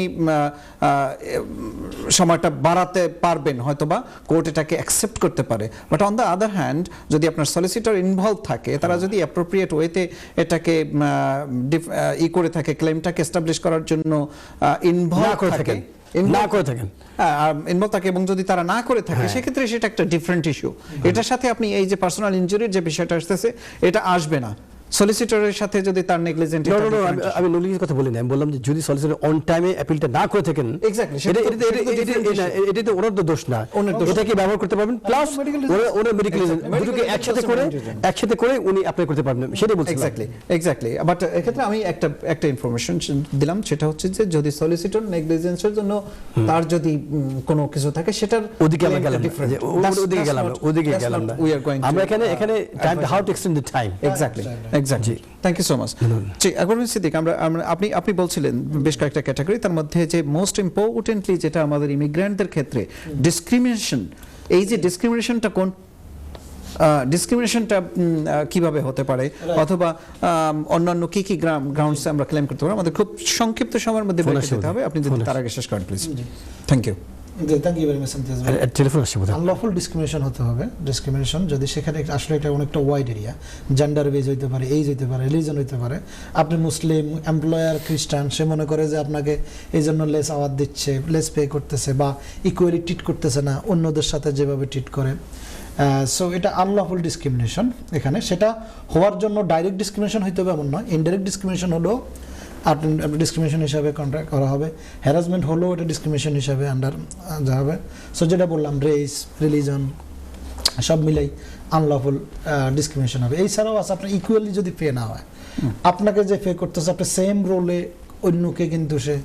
সময়টা বাড়াতে পারবেন, হয়তোবা কোর্ট এটাকে অ্যাকসেপ্ট করতে পারে। But on the other hand যদি আপনার সলিসিটর ইনভলভ থাকে, তারা যদি অ্যাপ্রোপ্রিয়েট ওয়েতে এটাকে করে থাকে, ক্লেমটাকে এস্টাবলিশ করার জন্য ইনভলভ থাকে, ইনভলভ থাকে এবং যদি তারা না করে থাকে, সেক্ষেত্রে সেটা একটা ডিফারেন্ট ইস্যু। এটার সাথে আপনি এই যে পার্সোনাল ইনজুরির যে বিষয়টা আসতেছে, এটা আসবে না। সলিসিটরের সাথে যদি তার নেগলিজেন্ট, আমি নেগলিজেন্স কথা বলি না, আমি বললাম যে যদি সলিসিটর অন টাইমে অ্যাপিলটা না করে থাকেন, এক্স্যাক্টলি এটা তো ওনার তো দোষ না, এটাকে ব্যবহার করতে পারবেন, প্লাস ওনার মেডিকেল দুটোকে একসাথে করে উনি অ্যাপ্লাই করতে পারবেন, সেটাই বলছি। এক্স্যাক্টলি। বাট এক্ষেত্রে আমি একটা ইনফরমেশন দিলাম, সেটা হচ্ছে যে যদি সলিসিটর নেগলিজেন্সের জন্য তার যদি কোনো কিছু থাকে, সেটার ওদিকে আমরা গেলাম না, আমরা এখানে time, how to extend the time. Exactly. Thank you so much. Akbar bin Siddique, আপনি বলছিলেন বেশ কয়েকটা ক্যাটাগরি, তার মধ্যে যে মোস্ট ইম্পর্টেন্টলি যেটা আমাদের ইমিগ্রেন্টদের ক্ষেত্রে ডিসক্রিমিনেশন, এই যে ডিসক্রিমিনেশনটা কিভাবে হতে পারে, অথবা অন্যান্য কি গ্রাউন্ডস আমরা ক্লেম করতে পারি, আমাদের খুব সংক্ষিপ্ত সময়ের মধ্যে বলে দিতে হবে। আপনি যদি তার আগে শেষ করেন please. Thank you. Unlawful discrimination হতে হবে। ডিসক্রিমিনেশন যদি সেখানে আসলে এটা অনেকটা ওয়াইড এরিয়া, জেন্ডার বেজ হইতে পারে, এইজ হইতে পারে, রিলিজন হইতে পারে। আপনি মুসলিম, এমপ্লয়ার খ্রিস্টান, সে মনে করে যে আপনাকে এই জন্য লেস আওয়ার দিচ্ছে, লেস পে করতেছে বা ইকুয়ালি ট্রিট করতেছে না অন্যদের সাথে যেভাবে ট্রিট করে। সো এটা আনলফুল ডিসক্রিমিনেশন। এখানে সেটা হওয়ার জন্য ডাইরেক্ট ডিসক্রিমিনেশন হইতে হবে এমন নয়, ইনডাইরেক্ট ডিসক্রিমিনেশন হলো ডিসক্রিমিনেশন হিসাবে কন্ট্রাক্ট করা হবে, হ্যারাসমেন্ট হলেও এটা ডিসক্রিমিনেশন হিসাবে আন্ডার যা হবে। সো যেটা বললাম, রেস, রিলিজন সব মিলেই আনলফুল ডিসক্রিমিনেশন হবে। এছাড়াও আছে আপনার ইকুয়ালি যদি পে না হয়, আপনাকে যে পে করতেছে আপনার সেম রোলে অন্যকে কিন্তু সে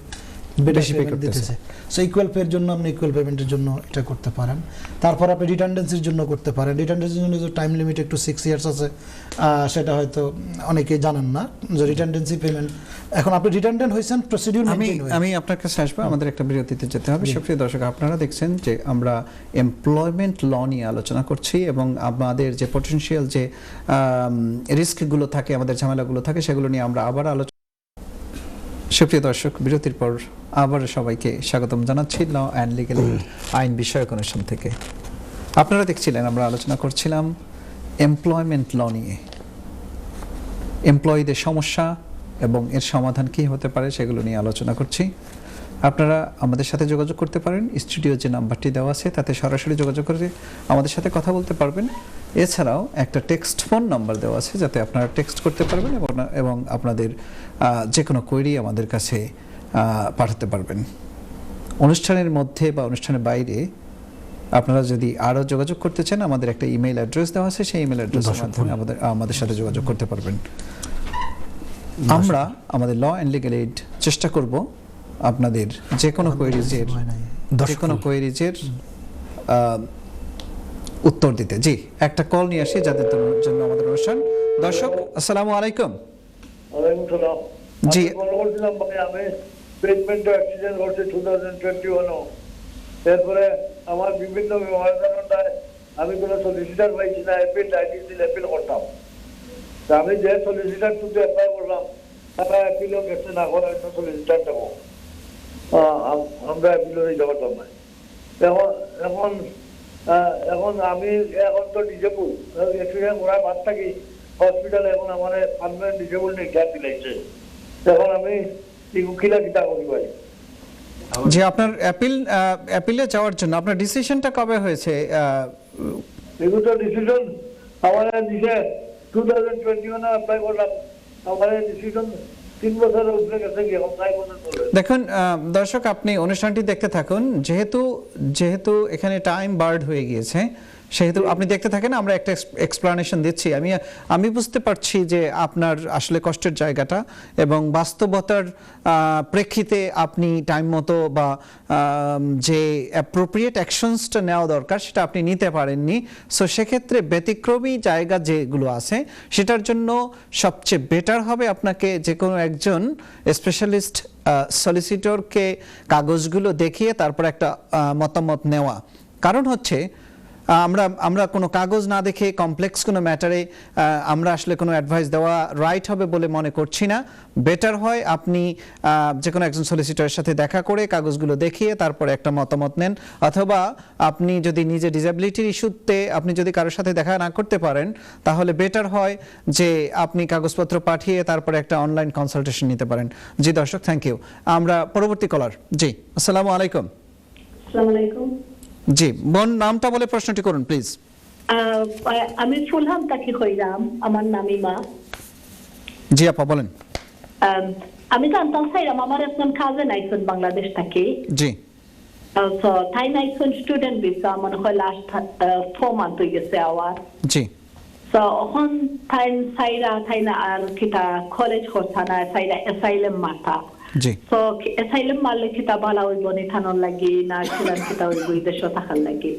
বেশি পে করতেছে। সো ইকুয়াল পের জন্য আপনি ইকুয়াল পেমেন্টের জন্য এটা করতে পারেন। তারপর আপনি রিটার্ডেন্সির জন্য করতে পারেন। রিটার্ডেন্সির জন্য যে টাইম লিমিট একটু 6 ইয়ার্স আছে, সেটা হয়তো অনেকেই জানেন না যে রিটার্ডেন্সি পেমেন্ট। এখন আপনি রিটার্ডেন্ট হয়েছেন, প্রসিডিউর আমি আপনার কাছে আসবো, আমাদের একটা বিরতিতে যেতে হবে। সুপ্রিয় দর্শক, আপনারা দেখছেন যে আমরা এমপ্লয়মেন্ট ল নিয়ে আলোচনা করছি এবং আমাদের যে পটেনশিয়াল যে রিস্কগুলো থাকে, আমাদের ঝামেলাগুলো থাকে, সেগুলো নিয়ে আমরা আবার আলোচনা। সুপ্রিয় দর্শক, বিরতির পর আবার সবাইকে স্বাগতম জানাচ্ছি ল অ্যান্ড লিগ্যাল এইড আইন বিষয়ক অনুষ্ঠান থেকে। আপনারা দেখছিলেন আমরা আলোচনা করছিলাম এমপ্লয়মেন্ট ল নিয়ে, এমপ্লয়ীদের সমস্যা এবং এর সমাধান কী হতে পারে সেগুলো নিয়ে আলোচনা করছি। আপনারা আমাদের সাথে যোগাযোগ করতে পারেন, স্টুডিও যে নাম্বারটি দেওয়া আছে তাতে সরাসরি যোগাযোগ করে আমাদের সাথে কথা বলতে পারবেন। এছাড়াও একটা টেক্সট ফোন নাম্বার দেওয়া আছে যাতে আপনারা টেক্সট করতে পারবেন এবং আপনাদের যে কোনো কোয়েরি আমাদের কাছে পাঠাতে পারবেন। অনুষ্ঠানের মধ্যে বা অনুষ্ঠানের বাইরে আপনারা যদি আরও যোগাযোগ করতে চান, আমাদের একটা ইমেল অ্যাড্রেস দেওয়া আছে, সেই ইমেল অ্যাড্রেসের মাধ্যমে আমাদের সাথে যোগাযোগ করতে পারবেন। আমরা আমাদের ল অ্যান্ড লিগ্যাল এইড চেষ্টা করব আপনাদের যে কোনো কোয়েরিজের উত্তর দিতে। জি, একটা কল নিয়ে আসি যাদের জন্য আমাদের অনুষ্ঠান। দর্শক আসসালামু আলাইকুম। ওয়ালাইকুম সালাম। জি। আমি কল করছিলাম ভাই, আমি ট্রিটমেন্ট অ্যাক্সিডেন্ট করছি 2021 এরপরে আমার বিভিন্ন বিমানবন্দরে আমি কোনো সলিসিটার পাইছি না, অ্যাপিল আইডিসি অ্যাপিল করতাম। তা আমি যে সলিসিটার টুতে অ্যাপ্লাই করলাম তারা অ্যাপিলও গেছে না, করে অন্য সলিসিটার দেবো, আমরা অ্যাপিলও দিতে পারতাম না। এখন এখন এখন আমি এখন তো ডিজেবল অ্যাক্সিডেন্ট করার বাদ থাকি হসপিটালে, এখন আমার পার্মানেন্ট ডিজেবল নেই, গ্যাপ দিলাইছে। এখন আমি কিলা কিতা করি ভাই? জি, আপনার অ্যাপিলে যাওয়ার জন্য আপনার ডিসিশনটা কবে হয়েছে? এগুলো তো ডিসিশন আমার দিছে 2021 অ্যাপ্লাই করলাম, আমার ডিসিশন 3 বছরের উপরে গেছে কি, এখন 4 বছর চলে। দেখুন দর্শক, আপনি অনুষ্ঠানটি দেখতে থাকুন। যেহেতু এখানে টাইম বার্ড হয়ে গিয়েছে, সেহেতু আপনি দেখতে থাকেন, আমরা একটা এক্সপ্লানেশন দিচ্ছি। আমি বুঝতে পারছি যে আপনার আসলে কষ্টের জায়গাটা, এবং বাস্তবতার প্রেক্ষিতে আপনি টাইম মতো বা যে অ্যাপ্রোপ্রিয়েট অ্যাকশনসটা নেওয়া দরকার সেটা আপনি নিতে পারেননি। সো সেক্ষেত্রে ব্যতিক্রমী জায়গা যেগুলো আছে সেটার জন্য সবচেয়ে বেটার হবে আপনাকে যে কোনো একজন স্পেশালিস্ট সলিসিটরকে কাগজগুলো দেখিয়ে তারপর একটা মতামত নেওয়া। কারণ হচ্ছে আমরা কোনো কাগজ না দেখে কমপ্লেক্স কোনো ম্যাটারে আমরা আসলে কোনো অ্যাডভাইস দেওয়া রাইট হবে বলে মনে করছি না। বেটার হয় আপনি যে কোনো একজন সলিসিটরের সাথে দেখা করে কাগজগুলো দেখিয়ে তারপরে একটা মতামত নেন, অথবা আপনি যদি নিজে ডিসেবিলিটির ইস্যুতে আপনি যদি কারোর সাথে দেখা না করতে পারেন তাহলে বেটার হয় যে আপনি কাগজপত্র পাঠিয়ে তারপরে একটা অনলাইন কনসালটেশন নিতে পারেন। জি দর্শক, থ্যাংক ইউ। আমরা পরবর্তী কলার। জি, আসসালামু আলাইকুম। আসসালামু আলাইকুম। জি, বোন নামটা বলে প্রশ্নটি করুন প্লিজ। আমি ফুলহাম তাকি হইলাম, আমার নাম ইমা। জি আপা বলেন। আমি জানতাম চাইলাম আমার একজন কাজে নাইছেন বাংলাদেশ থেকে। জি। তো তাই নাইছেন স্টুডেন্ট ভিসা, মনে হয় লাস্ট 4 মান্থ হয়ে গেছে আওয়ার। জি। তো এখন তাই না আর কিটা কলেজ করতা না, সাইরা অ্যাসাইলাম মাথা। জি। তো অ্যাসাইলাম মারলে কিতা ভালো হইব নি, থানার লাগি না ছিলাম কিতা হইব দেশে থাকার লাগি?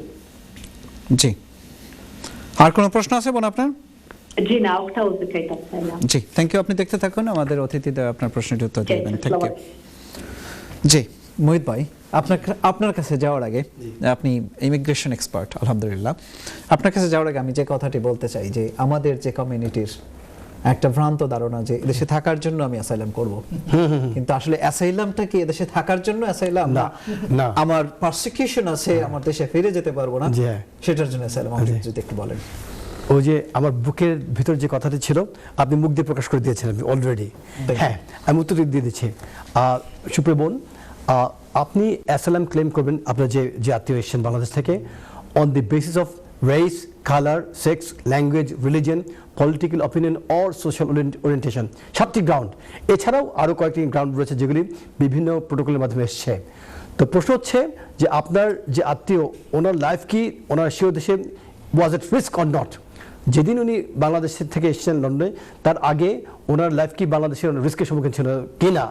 জি। আর কোনো প্রশ্ন আছে বোন আপনার? জি না, ওটাও জিজ্ঞাসা চাইলাম। জি, থ্যাংক ইউ। আপনি দেখতে থাকুন, আমাদের অতিথিদের আপনার প্রশ্নটির উত্তর দিবেন। Thank you. জি, মোহিত ভাই, আপনার কাছে যাওয়ার আগে, আপনি ইমিগ্রেশন এক্সপার্ট আলহামদুলিল্লাহ, আপনার কাছে যাওয়ার আগে আমি যে কথাটি বলতে চাই যে আমাদের যে কমিউনিটির একটা ভ্রান্ত ধারণা যে এদেশে থাকার জন্য আমি অ্যাসাইলাম করব, কিন্তু আসলে অ্যাসাইলামটা কি এদেশে থাকার জন্য অ্যাসাইলাম? না, আমার পারসিকিউশন আছে, আমার দেশে ফিরে যেতে পারবো না, সেটার জন্য অ্যাসাইলাম। আপনি যদি একটু বলেন। ওই যে আমার বুকের ভিতর যে কথাটি ছিল আপনি মুখ দিয়ে প্রকাশ করে দিয়েছেন অলরেডি। হ্যাঁ, আমি উত্তর দিয়ে দিচ্ছি। সুপ্রিয় বোন, আপনি অ্যাসাইলাম ক্লেম করবেন আপনার যে আত্মীয় এসেছেন বাংলাদেশ থেকে on the basis of race, colour, sex, language, religion, political opinion or social orientation. 7টি গ্রাউন্ড, এছাড়াও আরও কয়েকটি গ্রাউন্ড রয়েছে যেগুলি বিভিন্ন প্রোটোকলের মাধ্যমে এসছে। তো প্রশ্ন হচ্ছে যে আপনার যে আত্মীয়, ওনার লাইফ কি, ওনার সেও দেশে ওয়াজ এট রিস্ক অর নট? যেদিন উনি বাংলাদেশ থেকে এসেছেন লন্ডনে, তার আগে ওনার লাইফ কি বাংলাদেশের রিস্কের সম্মুখীন ছিল কিনা?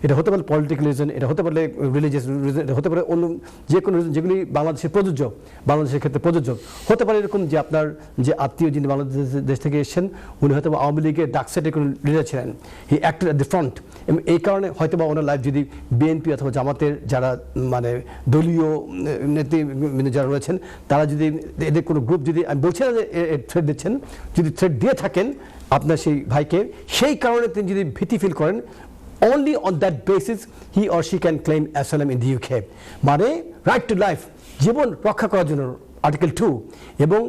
এটা হতে পারে পলিটিক্যাল রিজন, এটা হতে পারে রিলিজিয়াস রিজন, এটা হতে পারে অন্য যে কোনো রিজন যেগুলি বাংলাদেশের প্রযোজ্য, বাংলাদেশের ক্ষেত্রে প্রযোজ্য হতে পারে। এরকম যে আপনার যে আত্মীয় যিনি বাংলাদেশ দেশ থেকে এসেছেন, উনি হয়তো আওয়ামী লীগের ডাকসাইটের কোনো লিডার ছিলেন, হি অ্যাক্টেড অ্যাট দ্য ফ্রন্ট, এবং এই কারণে হয়তো বা ওনার লাইফ যদি বিএনপি অথবা জামাতের যারা মানে দলীয় নেতৃবৃন্দ যারা রয়েছেন, তারা যদি এদের কোনো গ্রুপ, যদি আমি বলছি না যে থ্রেট দিচ্ছেন, যদি থ্রেট দিয়ে থাকেন আপনার সেই ভাইকে, সেই কারণে তিনি যদি ভীতি ফিল করেন, only on that basis he or she can claim asylum in the UK. মানে রাইট টু লাইফ, জীবন রক্ষা করার জন্য আর্টিকেল 2, এবং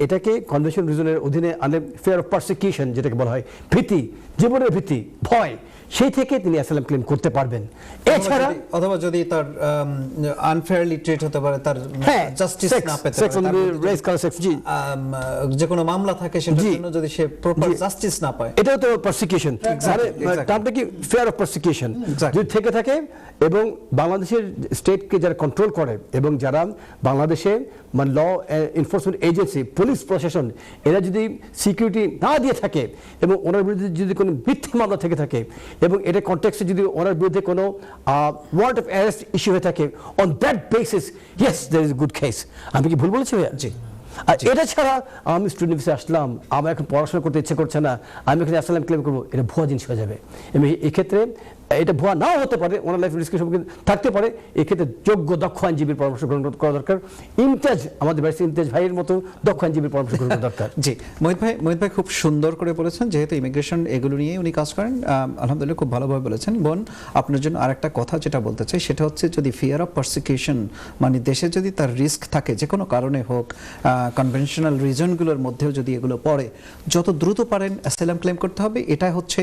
এটাকে কনভেনশন রিজনের অধীনে আনে ফিয়ার অফ পারসিকিউশন, যেটাকে বলা হয় ভীতি, জীবনের ভীতি, ভয়, সেই থেকে তিনি অ্যাসাইলাম ক্লেম করতে পারবেন। এছাড়া অথবা যদি তার আনফেয়ারলি ট্রিট হতে পারে, তার জাস্টিস না পেতে পারে, যে কোনো মামলা থাকে সেটার জন্য যদি সে প্রপার জাস্টিস না পায়, এটাও তো পারসিকিউশন। টার্মটা কি ফিয়ার অফ পারসিকিউশন যদি থেকে থাকে, এবং বাংলাদেশের স্টেটকে যারা কন্ট্রোল করে এবং যারা বাংলাদেশে মানে ল এনফোর্সমেন্ট এজেন্সি, পুলিশ প্রশাসন, এরা যদি সিকিউরিটি না দিয়ে থাকে এবং ওনার বিরুদ্ধে যদি কোনো মিথ্যা মামলা থেকে থাকে এবং এটা কনটেক্সটে যদি ওনার বিরুদ্ধে কোনো ওয়ারেন্ট অফ অ্যারেস্ট ইস্যু হয়ে থাকে, on that basis yes there is good case. আমি কি ভুল বলেছি ভাইয়া? জি। আর এটা ছাড়া আমি স্টুডেন্ট ভিসা আসলাম, আমার এখন পড়াশোনা করতে ইচ্ছে করছে না, আমি এখানে অ্যাসাইলাম ক্লেম করবো, এটা ভুয়া জিনিস হয়ে যাবে। এবং এক্ষেত্রে এটা ভুয়া নাও হতে পারে, ওনার লাইফ রিস্কের সম্মুখীন থাকতে পারে, এক্ষেত্রে যোগ্য দক্ষ আইনজীবীর পরামর্শ গ্রহণ করা দরকার। ইমতিয়াজ, আমাদের বাড়িতে ইমতিয়াজ ভাইয়ের মতো দক্ষ আইনজীবীর পরামর্শ গ্রহণ করা দরকার। জি, মোহিত ভাই খুব সুন্দর করে বলেছেন, যেহেতু ইমিগ্রেশন এগুলো নিয়ে উনি কাজ করেন, আলহামদুলিল্লাহ খুব ভালোভাবে বলেছেন। বোন, আপনার জন্য আরেকটা কথা যেটা বলতে চাই সেটা হচ্ছে, যদি ফিয়ার অফ পারসিকিউশন মানে দেশে যদি তার রিস্ক থাকে যে কোনো কারণে হোক, কনভেনশনাল রিজনগুলোর মধ্যেও যদি এগুলো পড়ে, যত দ্রুত পারেন অ্যাসাইলাম ক্লেম করতে হবে। এটা হচ্ছে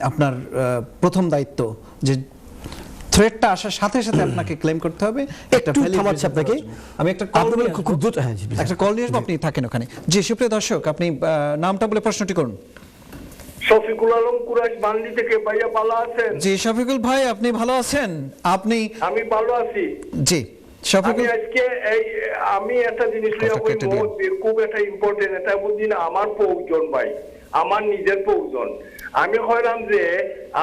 আপনার প্রথম দায়িত্ব, যে থ্রেটটা আসার সাথে সাথে আপনাকে ক্লেম করতে হবে। একটু থামাচ্ছি আপনাকে, আমি একটা খুব দ্রুত, হ্যাঁ একটা কল নিয়ে আসবো, আপনি থাকেন ওখানে। জি, সুপ্রিয় দর্শক, আপনি নামটা বলে প্রশ্নটি করুন। শফিকুল আলম কুরাইশ বান্দি থেকে। ভাইয়া ভালো আছেন? জি শফিকুল ভাই, আপনি ভালো আছেন? আপনি? আমি ভালো আছি। জি আমি শফিকুল, আজকে আমি একটা জিনিস খুব একটা ইম্পর্টেন্ট, এটা বুঝিন আমার প্রয়োজন ভাই, আমার নিজের প্রয়োজন। আমি হইলাম যে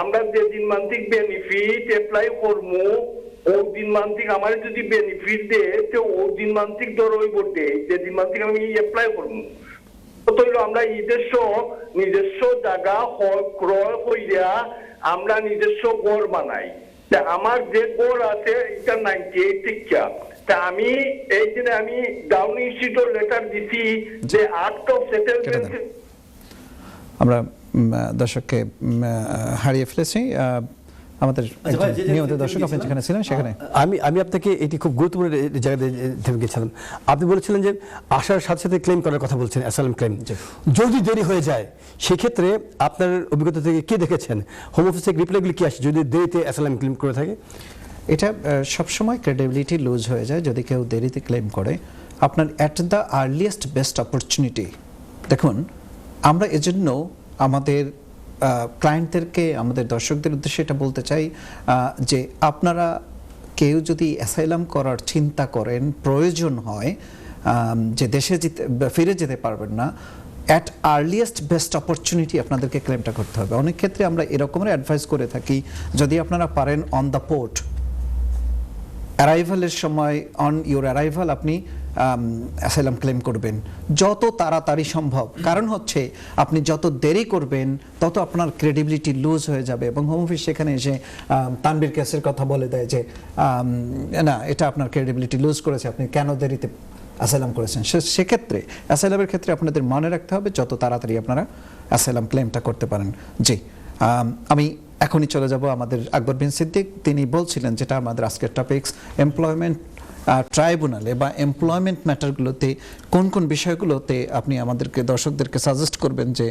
আমরা যে দিন মান্তিক বেনিফিট অ্যাপ্লাই করবো, ও দিন মান্তিক আমার যদি বেনিফিট দেয় তো ও দিন মান্তিক ধর ওই বলতে যে দিন মান্তিক আমি অ্যাপ্লাই করবো, তো আমরা নিজস্ব জায়গা ক্রয় কইরা আমরা নিজস্ব গড় বানাই। আমার যে গড় আছে এটা 98 টিকা, তা আমি এই জন্য আমি ডাউন ইনস্টিটিউট লেটার দিছি যে আক্ট অফ সেটেলমেন্ট। আমরা দর্শককে হারিয়ে ফেলেছি। আমাদের নিয়মিত দর্শক, আপনি যেখানে ছিলেন সেখানে আমি আপনাকে এটি খুব গুরুত্বপূর্ণ জায়গায় থেমে গেছিলাম। আপনি বলেছিলেন যে আসার সাথে সাথে ক্লেম করার কথা বলছেন, অ্যাসাইলাম ক্লেম যদি দেরি হয়ে যায়, সেক্ষেত্রে আপনার অভিজ্ঞতা থেকে কি দেখেছেন, হোম অফিস থেকে রিপ্লাইগুলি কি আসে যদি দেরিতে অ্যাসাইলাম ক্লেম করে থাকে? এটা সবসময় ক্রেডিবিলিটি লুজ হয়ে যায় যদি কেউ দেরিতে ক্লেম করে। আপনার at the earliest best opportunity, দেখুন আমরা এজন্য আমাদের ক্লায়েন্টদেরকে, আমাদের দর্শকদের উদ্দেশ্যে এটা বলতে চাই যে আপনারা কেউ যদি অ্যাসাইলাম করার চিন্তা করেন, প্রয়োজন হয় যে দেশে ফিরে যেতে পারবেন না, অ্যাট আর্লিয়েস্ট বেস্ট অপরচুনিটি আপনাদেরকে ক্লেমটা করতে হবে। অনেক ক্ষেত্রে আমরা এরকমের অ্যাডভাইস করে থাকি, যদি আপনারা পারেন অন দ্য পোর্ট অ্যারাইভালের সময়, অন ইউর অ্যারাইভাল আপনি অ্যাসাইলাম ক্লেম করবেন যত তাড়াতাড়ি সম্ভব। কারণ হচ্ছে আপনি যত দেরি করবেন তত আপনার ক্রেডিবিলিটি লুজ হয়ে যাবে, এবং হোম অফিস সেখানে এসে তানবীর কেসের কথা বলে দেয় যে না, এটা আপনার ক্রেডিবিলিটি লুজ করেছে, আপনি কেন দেরিতে অ্যাসাইলাম করেছেন। সেক্ষেত্রে অ্যাসাইলামের ক্ষেত্রে আপনাদের মনে রাখতে হবে যত তাড়াতাড়ি আপনারা অ্যাসাইলাম ক্লেমটা করতে পারেন। জি, আমি এখনই চলে যাব আমাদের আকবর বিন সিদ্দিক। তিনি বলছিলেন যেটা আমাদের আজকের টপিকস, এমপ্লয়মেন্ট ট্রাইব্যুনালে বা এমপ্লয়মেন্ট ম্যাটারগুলোতে কোন কোন বিষয়গুলোতে আপনি আমাদেরকে, দর্শকদেরকে সাজেস্ট করবেন যে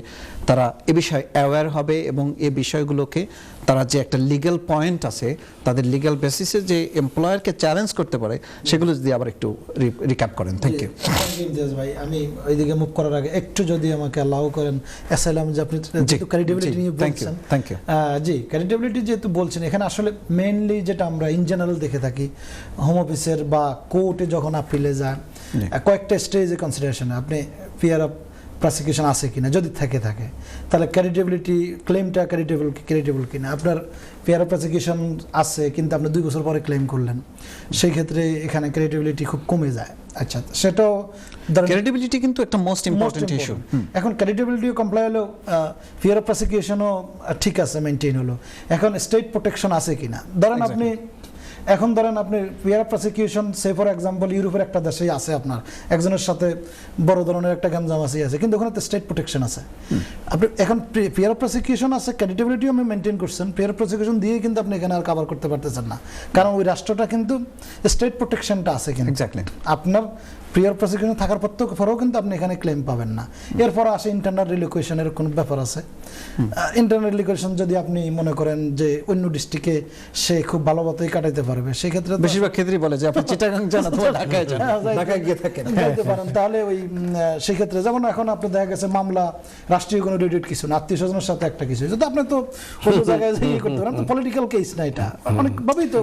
তারা এ বিষয়ে অ্যাওয়্যার হবে এবং এ বিষয়গুলোকে তারা যে একটা লিগ্যাল পয়েন্ট আছে, তাদের লিগ্যাল বেসিসে যে এমপ্লয়ারকে চ্যালেঞ্জ করতে পারে, সেগুলো যদি আবার একটু রিক্যাপ করেন। থ্যাংক ইউ ভাই। আমি ওইদিকে মুভ করার আগে একটু যদি আমাকে অ্যালাউ করেন, অ্যাসাইলাম যে আপনি ক্রেডিবিলিটি নিয়ে বলছেন, জি ক্রেডিবিলিটি যেহেতু বলছেন, এখানে আসলে মেইনলি যেটা আমরা ইন জেনারেল দেখে থাকি, হোম অফিসের বা কোর্টে যখন আপিলে যান, কয়েকটা স্টেজে কনসিডারেশনে আপনি ফিয়ার অফ প্রসিকিউশন আছে কিনা, যদি থাকে তাহলে ক্রেডিবিলিটি ক্লেমটা ক্রেডিবল কিনা। আপনার ফিয়ার অফ প্রসিকিউশন আছে কিন্তু আপনি 2 বছর পরে ক্লেম করলেন, সেই ক্ষেত্রে এখানে ক্রেডিবিলিটি খুব কমে যায়। আচ্ছা, সেটাও ক্রেডিবিলিটি কিন্তু একটা মোস্ট ইম্পর্টেন্ট ইস্যু। এখন ক্রেডিবিলিটিও কমপ্লাই হলো, ফিয়ার অফ প্রসিকিউশনও ঠিক আছে, মেনটেন হলো। এখন স্টেট প্রোটেকশন আছে কিনা, ধরেন আপনি fear of prosecution, say for example ইউরোপের একটা দেশেই আছে, আপনার একজনের সাথে বড় ধরনের একটা গ্যাঞ্জাম আছে, কিন্তু ওখানে তো স্টেট প্রোটেকশন আছে। আপনি এখন ফিয়ার অফ প্রসিকিউশন আছে, ক্রেডিবিলিটিও আপনি মেনটেন করছেন, ফিয়ার অফ প্রসিকিউশন দিয়ে কিন্তু আপনি এখানে আর কভার করতে পারতেছেন না, কারণ ওই রাষ্ট্রটা কিন্তু স্টেট প্রোটেকশনটা আছে, কিন্তু এক্স্যাক্টলি আপনার প্রিয়ার প্রসিকিউশন থাকার পরেও কিন্তু আপনি এখানে ক্লেম পাবেন না। এরপর আসে ইন্টারনাল রিলোকেশনের কোনো ব্যাপার আছে, ইন্টারনাল রিলেশন যদি আপনি মনে করেন যে অন্য ডিস্ট্রিক্টে সে খুব ভালো মতোই কাটাইতে পারবে, সেই ক্ষেত্রে তো বেশিরভাগ ক্ষেত্রেই বলে যে আপনি চিটাগাং যান অথবা ঢাকায় যান, ঢাকায় গিয়ে থাকেন। যাইতে পারেন, তাহলে ওই সেই ক্ষেত্রে যেমন এখন আপনি দেখা গেছে মামলা রাষ্ট্রীয় কোনো রিলেটেড কিছু না, আত্মীয় স্বজনের সাথে একটা কিছু হয়েছে, তো আপনি তো অন্য জায়গায় ইয়ে করতে পারেন, তো পলিটিক্যাল কেস না এটা, অনেকভাবেই তো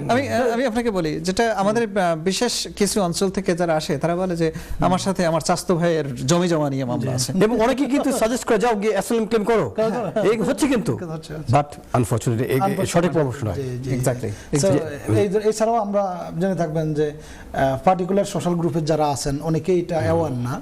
আমি আপনাকে বলি, যেটা আমাদের বিশেষ কিছু অঞ্চল থেকে যারা আসে তারা বলে যে আমার সাথে আমার চাচাতো ভাইয়ের জমি জমা নিয়ে মামলা আছে। এবং অনেকে কিন্তু সাজেস্ট করে যাও গিয়ে অ্যাসাইলাম ক্লেম করো, এই হচ্ছে কিন্তু, হচ্ছে। বাট আনফরচুনেটলি সঠিক পরামর্শ নয়। এক্স্যাক্টলি। এছাড়াও আমরা জেনে থাকবেন যে পার্টিকুলার সোশ্যাল গ্রুপের যারা আছেন অনেকেই এটা অ্যাওয়ার না,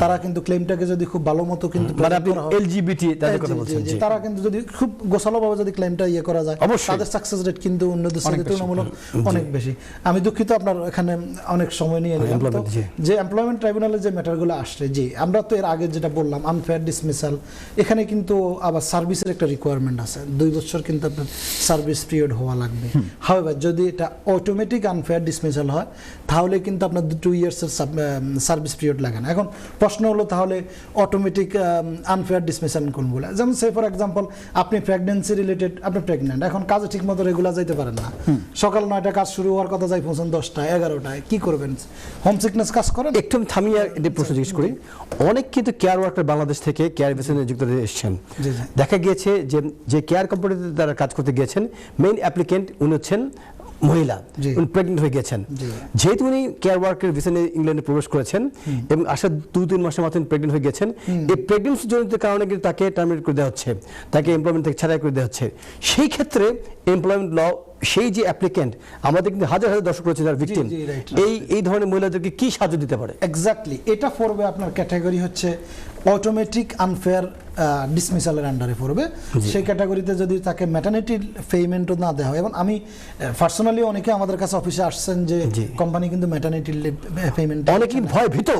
তারা কিন্তু ক্লেমটাকে যদি খুব ভালো মতো কিন্তু মানে আপনি এলজিবিটি তাদের কথা বলছেন, জি। তারা কিন্তু যদি খুব গোছালোভাবে যদি ক্লেমটা ইয়ে করা যায়, অবশ্যই। তাদের সাকসেস রেট কিন্তু অন্য দেশের চেয়ে তুলনামূলক অনেক বেশি। আমি দুঃখিত আপনার এখানে অনেক সময় নিয়ে নিলাম। তো Employment, জি। যে এমপ্লয়মেন্ট ট্রাইব্যুনালে যে ম্যাটারগুলো আসছে, জি আমরা তো এর আগে যেটা বললাম আনফেয়ার ডিসমিসাল, এখানে কিন্তু আবার সার্ভিসের একটা রিকোয়ারমেন্ট আছে, 2 বছর কিন্তু আপনার সার্ভিস পিরিয়ড হওয়া লাগবে। হাউএভার যদি এটা অটোমেটিক আনফেয়ার ডিসমিসাল হয় তাহলে কিন্তু আপনার 2 ইয়ার্সের সার্ভিস পিরিয়ড লাগে না। এখন প্রশ্ন হলো তাহলে অটোমেটিক আনফেয়ার ডিসমিসাল কোনগুলো, যেমন সে ফর এক্সাম্পল আপনি প্রেগন্যান্সি রিলেটেড, আপনি প্রেগন্যান্ট, এখন কাজে ঠিক মতো রেগুলার যাইতে পারেন না, সকাল 9টা কাজ শুরু হওয়ার কথা, যাই পৌঁছান 10টায় 11টায়, কি করবেন? হোম সিকনেস কাজ করেন? একটু থামিয়ে এটা প্রশ্ন জিজ্ঞেস করি, অনেক কিন্তু কেয়ার ওয়ার্কার বাংলাদেশ থেকে কেয়ার বেসিনে যুক্ত হয়ে এসেছেন, জি, জি। দেখা গিয়েছে যে কেয়ার কোম্পানিতে তারা কাজ করতে গিয়েছেন, মেইন অ্যাপ্লিকেন্ট উনি হচ্ছেন মহিলা, জি। উনি প্রেগনেন্ট হয়ে গেছেন, জি। যেহেতু উনি কেয়ার ওয়ার্কের ভিসানে ইংল্যান্ডে প্রবেশ করেছেন এবং আসার 2-3 মাসের মাথায় প্রেগনেন্ট হয়ে গেছেন, এই প্রেগনেন্সি জনিত কারণে কিন্তু তাকে টার্মিনেট করে দেওয়া হচ্ছে, তাকে এমপ্লয়মেন্ট থেকে ছাড়াই করে দেওয়া হচ্ছে। সেই ক্ষেত্রে এমপ্লয়মেন্ট ল, সেই যে অ্যাপ্লিকেন্ট, আমাদের কিন্তু হাজার হাজার দর্শক রয়েছে যারা ভিকটিম, জি, right, এই ধরনের মহিলাদেরকে কি সাহায্য দিতে পারে? এক্স্যাক্টলি, এটা পড়বে আপনার ক্যাটাগরি হচ্ছে অটোমেটিক আনফেয়ার ডিসমিসালের আন্ডারে পড়বে। সেই ক্যাটাগরিতে যদি তাকে ম্যাটারনিটি পেমেন্টও না দেওয়া হয়, এবং আমি পার্সোনালি অনেকে আমাদের কাছে অফিসে আসছেন যে কোম্পানি কিন্তু ম্যাটারনিটি পেমেন্ট, অনেকেই ভয় ভীত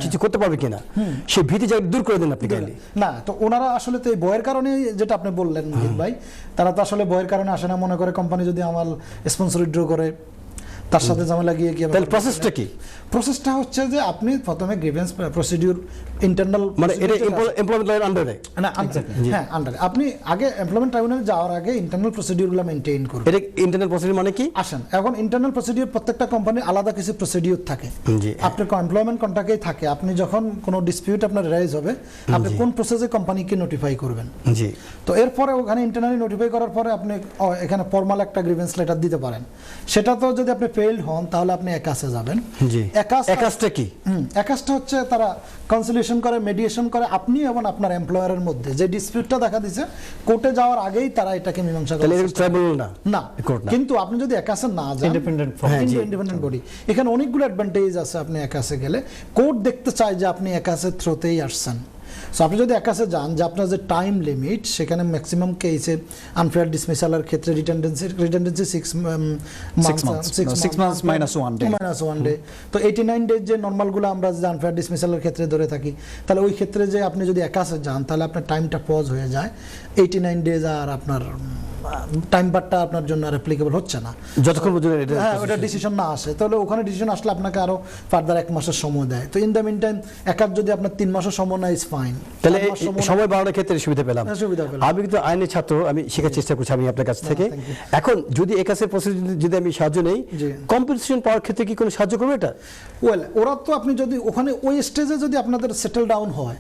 কিছু করতে পারবে কিনা, সেই ভীতি জায়গা দূর করে দেন আপনি কাইন্ডলি। না, তো ওনারা আসলে তো এই ভয়ের কারণে, যেটা আপনি বললেন মুহিত ভাই, তারা তো আসলে ভয়ের কারণে আসে না, মনে করে কোম্পানি যদি আমার স্পন্সর উইথড্র করে তার সাথে ঝামেলা গিয়ে কি, তাহলে প্রসেসটা কি? প্রসেসটা হচ্ছে যে আপনি প্রথমে গ্রিভেন্স প্রসিডিউর ইন্টারনাল, মানে এটা এমপ্লয়মেন্ট লয়ের আন্ডারে, না হ্যাঁ আন্ডারে, আপনি আগে এমপ্লয়মেন্ট ট্রাইব্যুনাল যাওয়ার আগে ইন্টারনাল প্রসিডিউরগুলো মেইনটেইন করুন। এটা ইন্টারনাল প্রসিডিউর মানে কি? আসেন, এখন ইন্টারনাল প্রসিডিউর প্রত্যেকটা কোম্পানির আলাদা কিছু প্রসিডিউর থাকে, জি। আপনার এমপ্লয়মেন্ট কন্ট্রাক্টেই থাকে। আপনি যখন কোনো ডিসপিউট আপনার রাইজ হবে, আপনি কোন প্রসেসে কোম্পানিকে নোটিফাই করবেন, জি। তো এরপরে ওখানে ইন্টারনালি নোটিফাই করার পরে আপনি এখানে ফর্মাল একটা গ্রিভেন্স লেটার দিতে পারেন। সেটা তো যদি আপনি ফেইল্ড হন তাহলে আপনি একাসে যাবেন। জি। একাসটা কি? একাসটা হচ্ছে তারা কনসিলিয়েশন করে, মেডিয়েশন করে আপনি এবং আপনার এমপ্লয়ারের মধ্যে যে ডিসপিউটটা দেখা দিছে, কোর্টে যাওয়ার আগেই তারা এটাকে মীমাংসা করে। তাহলে ট্রাইব্যুনাল না, না, কিন্তু আপনি যদি একাসে না যান, ইন্ডিপেন্ডেন্ট বডি, এখানে অনেকগুলো অ্যাডভান্টেজ আছে। আপনি একাসে গেলে কোর্ট দেখতে চায় যে আপনি একাসের থ্রুতেই আসছেন। সো আপনি যদি একাসে যান, যে আপনার যে টাইম লিমিট, সেখানে ম্যাক্সিমাম কেসে আনফেয়ার ডিসমিসালের ক্ষেত্রে রিটেন্ডেন্সি 6 months minus 1 day, তো 89 ডেজ যে নর্মালগুলো আমরা যে আনফেয়ার ডিসমিসালের ক্ষেত্রে ধরে থাকি, তাহলে ওই ক্ষেত্রে যে আপনি যদি একাসে যান তাহলে আপনার টাইমটা পজ হয়ে যায়, 89 ডেজ আর আপনার টাইম বারটা আপনার জন্য আর অ্যাপ্লিকেবল হচ্ছে না যতক্ষণ পর্যন্ত ওটা ডিসিশন না আসে। তাহলে ওখানে ডিসিশন আসলে আপনাকে আরো ফার্দার 1 মাসের সময় দেয়। তো ইন দ্য মিন টাইম একার যদি আপনার 3 মাসের সময় নেয়, ইজ ফাইন। তাহলে সময় বাড়ানোর ক্ষেত্রে সুবিধা পেলাম। পেলাম। আমি কিন্তু আইনের ছাত্র, আমি শেখার চেষ্টা করছি আমি আপনার কাছ থেকে। এখন যদি একাসের প্রসিডিউর যদি আমি সাহায্য নেই, কম্পেনসেশন পাওয়ার ক্ষেত্রে কি কোনো সাহায্য করবে এটা? ওয়েল, ওরা তো আপনি যদি ওখানে ওই স্টেজে যদি আপনাদের সেটেল ডাউন হয়,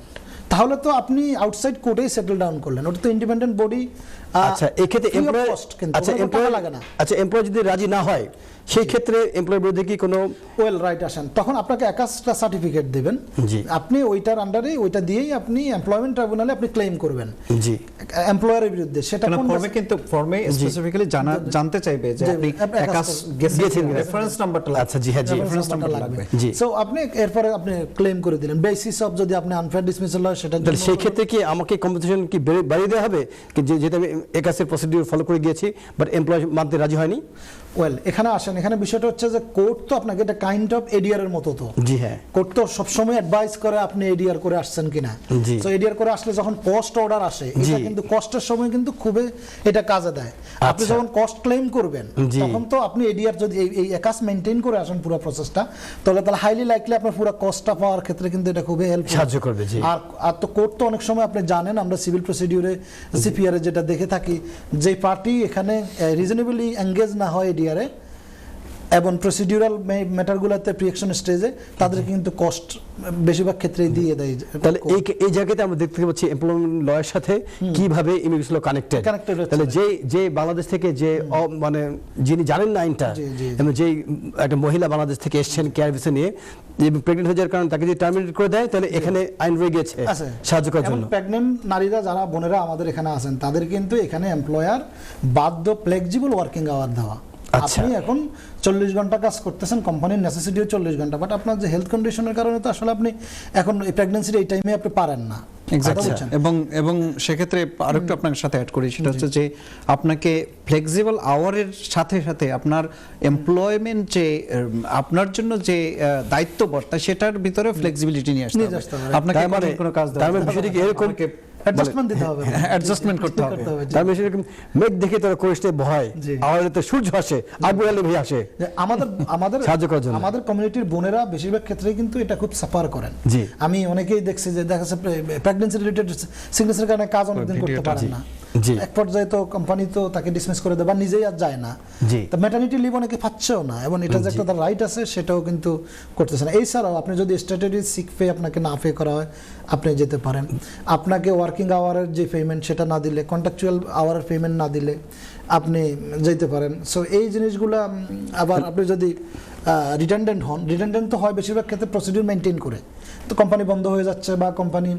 তাহলে তো আপনি আউটসাইড কোর্টেই সেটেল ডাউন করলেন, ওটা তো ইন্ডিপেন্ডেন্ট বডি। আচ্ছা, এই ক্ষেত্রে এমপ্লয়ার, আচ্ছা এমপ্লয়ার লাগে না, আচ্ছা এমপ্লয়ার যদি রাজি না হয়, সেই ক্ষেত্রে এমপ্লয়ার বিরুদ্ধে কি কোনো? ওয়েল রাইট, আসেন তখন আপনাকে একাসটা সার্টিফিকেট দেবেন, জি। আপনি ওইটার আন্ডারে ওইটা দিয়েই আপনি এমপ্লয়মেন্ট ট্রাইব্যুনালে আপনি ক্লেম করবেন, জি, এমপ্লয়ারের বিরুদ্ধে। সেটা কোন ফর্মে, কিন্তু ফর্মে স্পেসিফিক্যালি জানতে চাইবে যে আপনি একাস গেছেন, রেফারেন্স নাম্বারটা লাগবে। আচ্ছা, জি হ্যাঁ, জি, রেফারেন্স নাম্বার লাগবে, জি। সো আপনি এরপরে আপনি ক্লেম করে দিলেন বেসিস অফ, যদি আপনি আনফেয়ার ডিসমিসাল হয় সেটা, তাহলে সেই ক্ষেত্রে কি আমাকে কম্পেনসেশন কি বাড়িয়ে দেওয়া হবে, যেহেতু আমি একাসের প্রসিডিউর ফলো করে গিয়েছি বাট এমপ্লয় মানতে রাজি হয়নি? ওয়েল এখানে আসেন, এখানে বিষয়টা হচ্ছে যে কোর্ট তো আপনাকে এটা কাইন্ড অফ এডিআর এর মতো, তো জি হ্যাঁ, কোর্ট তো সবসময় অ্যাডভাইস করে আপনি এডিআর করে আসছেন কিনা। জি। তো এডিআর করে আসলে যখন কস্ট অর্ডার আসে, এটা জি। কিন্তু কস্টের সময় কিন্তু খুবই এটা কাজে দেয়। আপনি আচ্ছা। যখন কস্ট ক্লেম করবেন জি। তখন তো আপনি এডিআর যদি এই একাস মেইনটেইন করে আসেন পুরো প্রসেসটা, তাহলে হাইলি লাইকলি আপনার পুরো কস্টটা পাওয়ার ক্ষেত্রে কিন্তু এটা খুবই হেল্প সাহায্য করবে, জি। আর তো কোর্ট তো অনেক সময় আপনি জানেন, আমরা সিভিল প্রসিডিউরে সিপিআর এ যেটা দেখে থাকি, যে পার্টি এখানে রিজনেবলি এঙ্গেজ না হয় এডিআর এ এবং প্রসিডিউরাল ম্যাটারগুলোতে প্রিএকশন স্টেজে, তাদের কিন্তু কস্ট বেশিরভাগ ক্ষেত্রেই দিয়ে দেয়। তাহলে এই জায়গাতে আমরা দেখতে পাচ্ছি এমপ্লয়মেন্ট লয়ের সাথে কিভাবে ইমিগ্রেশন ল কানেক্টেড। Connected হচ্ছে। তাহলে যে বাংলাদেশ থেকে যে মানে যিনি জানেন না আইনটা, জি, জি, জি। এবং যেই একটা মহিলা বাংলাদেশ থেকে এসেছেন কেয়ার ভিসা নিয়ে, প্রেগনেন্ট হয়ে যাওয়ার কারণে তাকে যদি টার্মিনেট করে দেয়, তাহলে এখানে আইন রয়ে গেছে আছে সাহায্য করার জন্য। প্রেগনেন্ট নারীরা যারা বোনেরা আমাদের এখানে আছেন, তাদের কিন্তু এখানে এমপ্লয়ার বাধ্য ফ্লেক্সিবল ওয়ার্কিং আওয়ার দেওয়া। আচ্ছা। আপনি এখন 40 ঘন্টা কাজ করতেছেন, কোম্পানির নেসেসিটিও 40 ঘন্টা, বাট আপনার যে হেলথ কন্ডিশনের কারণে তো আসলে আপনি এখন এই প্রেগন্যান্সির এই টাইমে আপনি পারেন না। এক্স্যাক্টলি। বুঝছেন? এবং সেক্ষেত্রে আরেকটু আপনার সাথে অ্যাড করি, সেটা হচ্ছে যে আপনাকে ফ্লেক্সিবল আওয়ারের সাথে সাথে আপনার এমপ্লয়মেন্ট যে আপনার জন্য যে দায়িত্ববর্তা, সেটার ভিতরে ফ্লেক্সিবিলিটি নিয়ে আসতে নিয়ে হবে। আসতে হবে। আপনাকে তার মানে- কঠিন কোনো কাজ দেওয়া তার মানে হবে না। বিষয়টা কি এরকম? অ্যাডজাস্টমেন্ট দিতে হবে, অ্যাডজাস্টমেন্ট করতে হবে। জি। তার মানে সেরকম মেঘ দেখে তারা করিসতে ভয়, জি। আর তো সূর্য আসে, আবু আলী ভাই আসে যে আমাদের সাহায্য করার জন্য। আমাদের কমিউনিটির বোনেরা বেশিরভাগ ক্ষেত্রেই কিন্তু এটা খুব সাফার করেন। জি। আমি অনেকেই দেখছি যে দেখা যাচ্ছে প্রেগন্যান্সি রিলেটেড সিকনেসের কারণে কাজ অনেকদিন করতে পারেন না। জি। এক পর্যায়ে তো কোম্পানি তো তাকে ডিসমিস করে দেয় বা নিজেই আর যায় না। জি। তো ম্যাটারনিটি লিভ অনেকে পাচ্ছেও না, এবং এটা যে একটা তার রাইট আছে সেটাও কিন্তু করতেছে না। এছাড়াও আপনি যদি স্ট্যাটুটরি সিক পে আপনাকে না পে করা হয়, আপনি যেতে পারেন। আপনাকে ওয়ার্কিং আওয়ারের যে পেমেন্ট সেটা না দিলে, কন্ট্রাকচুয়াল আওয়ারের পেমেন্ট না দিলে আপনি যেতে পারেন। সো এই জিনিসগুলো আবার আপনি যদি রিডান্ডেন্ট হন, রিডান্ডেন্ট তো হয় বেশিরভাগ ক্ষেত্রে প্রসিডিউর মেনটেন করে, তো কোম্পানি বন্ধ হয়ে যাচ্ছে বা কোম্পানি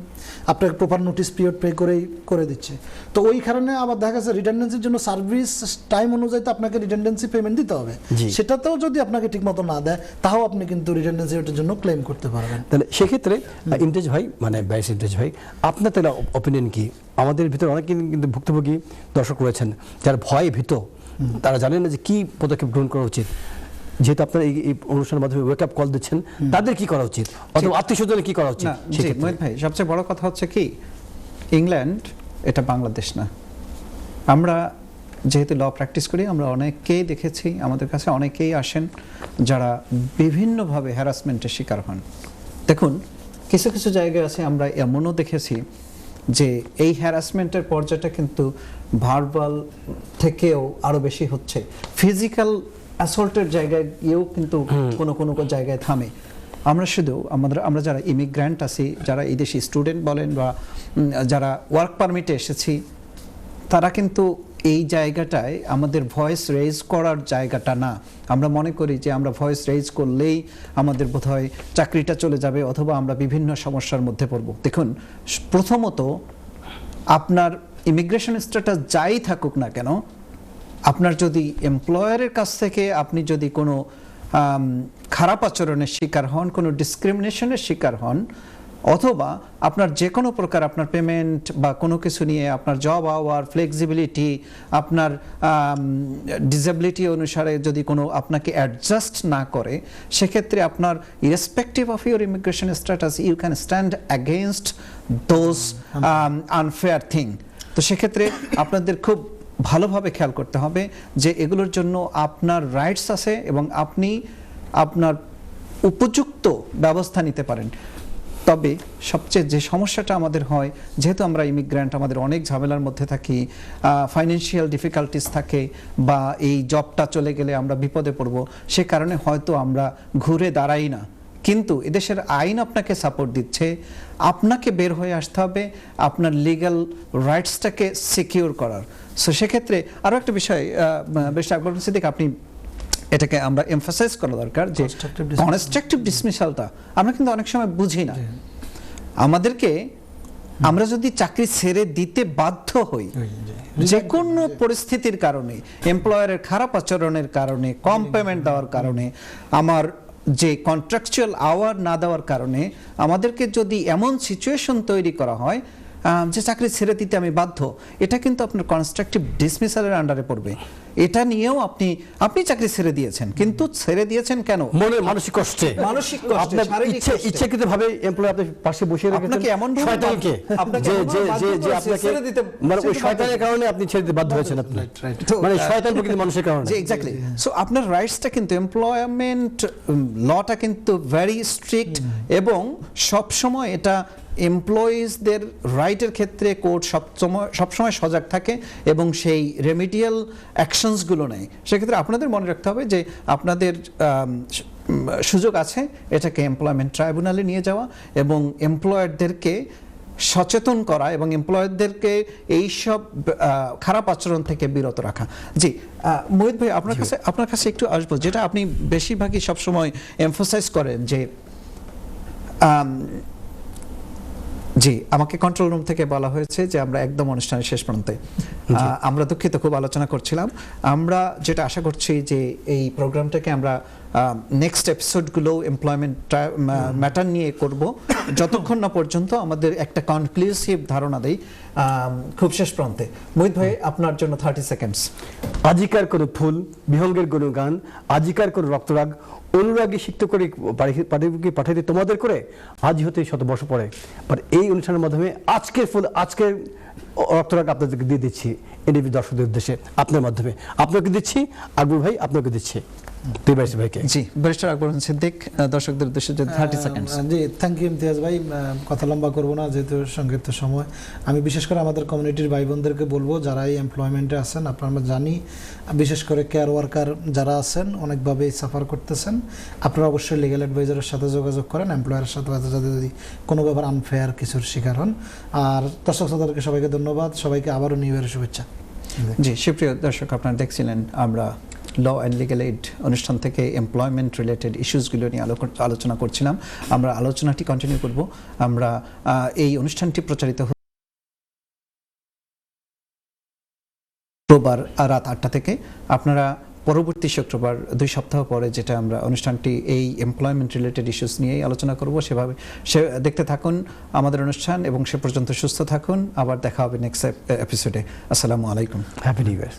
আপনাকে প্রপার নোটিস পিরিয়ড পে করে দিচ্ছে, তো ওই কারণে আবার দেখা যাচ্ছে রিডান্ডেন্সির জন্য সার্ভিস টাইম অনুযায়ী তো আপনাকে রিডান্ডেন্সি পেমেন্ট দিতে হবে। জি। সেটাতেও যদি আপনাকে ঠিকমতো না দেয়, তাও আপনি কিন্তু রিডান্ডেন্সি ওটার জন্য ক্লেম করতে পারবেন। তাহলে সেক্ষেত্রে ইমতিয়াজ ভাই, মানে বাইশ ইমতিয়াজ ভাই, আপনার তাহলে অপিনিয়ন কি? আমাদের ভিতরে অনেকে কিন্তু ভুক্তভোগী দর্শক রয়েছেন যারা ভয়ে ভীত, তারা জানেন না যে কি পদক্ষেপ গ্রহণ করা উচিত। যেহেতু আপনারা এই অনুষ্ঠানের মাধ্যমে ওয়েক আপ কল দিচ্ছেন, তাদের কি করা উচিত, অথবা আত্মীয়স্বজনের কি করা উচিত? না, জি, মোহিত ভাই, সবচেয়ে বড় কথা হচ্ছে কি, ইংল্যান্ড এটা বাংলাদেশ না। আমরা যেহেতু ল প্র্যাকটিস করি, আমরা অনেককেই দেখেছি, আমাদের কাছে অনেকেই আসেন যারা বিভিন্নভাবে হ্যারাসমেন্টের শিকার হন। দেখুন, কিছু কিছু জায়গায় আছে আমরা এমনও দেখেছি যে এই হ্যারাসমেন্টের পর্যায়টা কিন্তু ভার্বাল থেকেও আরো বেশি হচ্ছে, ফিজিক্যাল অ্যাসল্টের জায়গায় গিয়েও কিন্তু কোনো কোনো জায়গায় থামে। আমরা যারা ইমিগ্র্যান্ট আছি, যারা এই দেশি স্টুডেন্ট বলেন বা যারা ওয়ার্ক পারমিটে এসেছি, তারা কিন্তু এই জায়গাটায় আমাদের ভয়েস রেজ করার জায়গাটা না। আমরা মনে করি যে আমরা ভয়েস রেজ করলেই আমাদের বোধহয় চাকরিটা চলে যাবে, অথবা আমরা বিভিন্ন সমস্যার মধ্যে পড়ব। দেখুন, প্রথমত আপনার ইমিগ্রেশন স্ট্যাটাস যাই থাকুক না কেন, আপনার যদি এমপ্লয়ারের কাছ থেকে আপনি যদি কোনো খারাপ আচরণের শিকার হন, কোনো ডিসক্রিমিনেশনের শিকার হন, অথবা আপনার যে কোনো প্রকার আপনার পেমেন্ট বা কোনো কিছু নিয়ে আপনার জব আওয়ার, ফ্লেক্সিবিলিটি, আপনার ডিসেবিলিটি অনুসারে যদি কোনো আপনাকে অ্যাডজাস্ট না করে, সেক্ষেত্রে আপনার irrespective of your immigration status you can stand against those unfair thing. তো সেক্ষেত্রে আপনাদের খুব ভালোভাবে খেয়াল করতে হবে যে এগুলোর জন্য আপনার রাইটস আছে এবং আপনি আপনার উপযুক্ত ব্যবস্থা নিতে পারেন। তবে সবচেয়ে যে সমস্যাটা আমাদের হয়, যেহেতু আমরা ইমিগ্র্যান্ট, আমাদের অনেক ঝামেলার মধ্যে থাকি, ফাইন্যান্সিয়াল ডিফিকাল্টিস থাকে, বা এই জবটা চলে গেলে আমরা বিপদে পড়ব, সে কারণে হয়তো আমরা ঘুরে দাঁড়াই না। কিন্তু এদেশের আইন আপনাকে সাপোর্ট দিচ্ছে, আপনাকে বের হয়ে আসতে হবে আপনার লিগ্যাল রাইটসটাকে সিকিউর করার। সো সেক্ষেত্রে আরও একটা বিষয়, বেশ আকবর সিদ্দিক, আপনি এটাকে আমরা এমফাসাইজ করা দরকার যে কনস্ট্রাকটিভ ডিসমিসালটা আমরা কিন্তু অনেক সময় বুঝি না। আমরা যদি চাকরি ছেড়ে দিতে বাধ্য হই যে কোনো পরিস্থিতির কারণে, এমপ্লয়ারের খারাপ আচরণের কারণে, কম পেমেন্ট দেওয়ার কারণে, আমার যে কন্ট্রাকচুয়াল আওয়ার না দেওয়ার কারণে আমাদেরকে যদি এমন সিচুয়েশন তৈরি করা হয় যে চাকরি ছেড়ে দিতে আমি বাধ্য, এটা কিন্তু আপনার কনস্ট্রাকটিভ ডিসমিসালের আন্ডারে পড়বে। এটা নিয়েও আপনি চাকরি ছেড়ে দিয়েছেন, কিন্তু ছেড়ে দিয়েছেন কেন? মনের মানসিক কষ্টে, মানসিক কষ্টে, আপনার শারীরিক ইচ্ছে কষ্টে। ইচ্ছাকৃতভাবে এমপ্লয় আপনার পাশে বসিয়ে রেখেছেন আপনাকে এমন ভাবে শয়তানকে, আপনাকে যে এমন যে ভাবে যে বাধ্য যে করেছে আপনাকে ছেড়ে দিতে, মানে ওই ছেড়ে শয়তানের দিতে। কারণে আপনি ছেড়ে দিতে বাধ্য হয়েছেন আপনি, তো, মানে শয়তান প্রকৃতির মানুষের কারণে। জি এক্স্যাক্টলি। সো আপনার রাইটসটা কিন্তু এমপ্লয়মেন্ট লটা কিন্তু ভেরি স্ট্রিক্ট, এবং সবসময় এটা এমপ্লয়িজদের রাইটের ক্ষেত্রে কোর্ট সবসময় সজাগ থাকে এবং সেই রেমিডিয়াল অ্যাকশনসগুলো নেয়। সেক্ষেত্রে আপনাদের মনে রাখতে হবে যে আপনাদের সুযোগ আছে এটাকে এমপ্লয়মেন্ট ট্রাইব্যুনালে নিয়ে যাওয়া এবং এমপ্লয়ারদেরকে সচেতন করা এবং এমপ্লয়ারদেরকে এইসব খারাপ আচরণ থেকে বিরত রাখা। জি মোহিত ভাই, আপনার কাছে একটু আসবো, যেটা আপনি বেশিরভাগই সবসময় এমফোসাইজ করেন যে জি আমাকে কন্ট্রোল রুম থেকে বলা হয়েছে যে আমরা একদম অনুষ্ঠানের শেষ প্রান্তে, আমরা দুঃখিত, খুব আলোচনা করছিলাম। আমরা যেটা আশা করছি যে এই প্রোগ্রামটাকে আমরা নেক্সট এপিসোডগুলো এমপ্লয়মেন্ট ম্যাটার নিয়ে করব, যতক্ষণ না পর্যন্ত আমাদের একটা কনক্লুসিভ ধারণা দেই খুব শেষ প্রান্তে। মোহিত ভাই, আপনার জন্য 30 সেকেন্ডস। আজিকার কোনো ফুল, বিহঙ্গের কোনো গান, আজিকার কোনো রক্তরাগ, অনুরাগী সিক্ত করে পাঠাইতে তোমাদের করে আজ হতে শত বর্ষ পরে। বাট এই অনুষ্ঠানের মাধ্যমে আজকের ফুল, আজকের রক্তরাগ আপনাদেরকে দিয়ে দিচ্ছি এনডিবি দর্শকদের উদ্দেশ্যে, আপনার মাধ্যমে আপনাকে দিচ্ছি, আকবর ভাই আপনাকে দিচ্ছি, ভাইকে। জি ব্যারিস্টার আকবর হোসেন সিদ্দিক, দর্শকদের উদ্দেশ্যে 30 সেকেন্ডস। জি থ্যাংক ইউ ইমতিয়াজ ভাই, কথা লম্বা করবো না যেহেতু সংক্ষিপ্ত সময়। আমি বিশেষ করে আমাদের কমিউনিটির ভাই বোনদেরকে বলবো যারা এই এমপ্লয়মেন্টে আছেন, আপনারা জানি বিশেষ করে কেয়ার ওয়ার্কার যারা আছেন অনেকভাবে সাফার করতেছেন, আপনারা অবশ্যই লিগ্যাল অ্যাডভাইজারের সাথে যোগাযোগ করেন, এমপ্লয়ারের সাথে যাতে যদি কোনো ব্যাপার আনফেয়ার কিছুর শিকার হন। আর দর্শক শ্রোতাদেরকে সবাইকে ধন্যবাদ, সবাইকে আবারও নিউ ইয়ারের শুভেচ্ছা। জি সুপ্রিয় দর্শক, আপনারা দেখছিলেন আমরা ল অ্যান্ড লিগ্যাল এইড অনুষ্ঠান থেকে এমপ্লয়মেন্ট রিলেটেড ইস্যুসগুলো নিয়ে আলোচনা করছিলাম। আমরা আলোচনাটি কন্টিনিউ করব। আমরা এই অনুষ্ঠানটি প্রচারিত শুক্রবার রাত 8টা থেকে। আপনারা পরবর্তী শুক্রবার 2 সপ্তাহ পরে যেটা আমরা অনুষ্ঠানটি এই এমপ্লয়মেন্ট রিলেটেড ইস্যুস নিয়েই আলোচনা করব, সেভাবে দেখতে থাকুন আমাদের অনুষ্ঠান এবং সে পর্যন্ত সুস্থ থাকুন। আবার দেখা হবে নেক্সট এপিসোডে। আসসালামু আলাইকুম, হ্যাপি নিউ ইয়ার।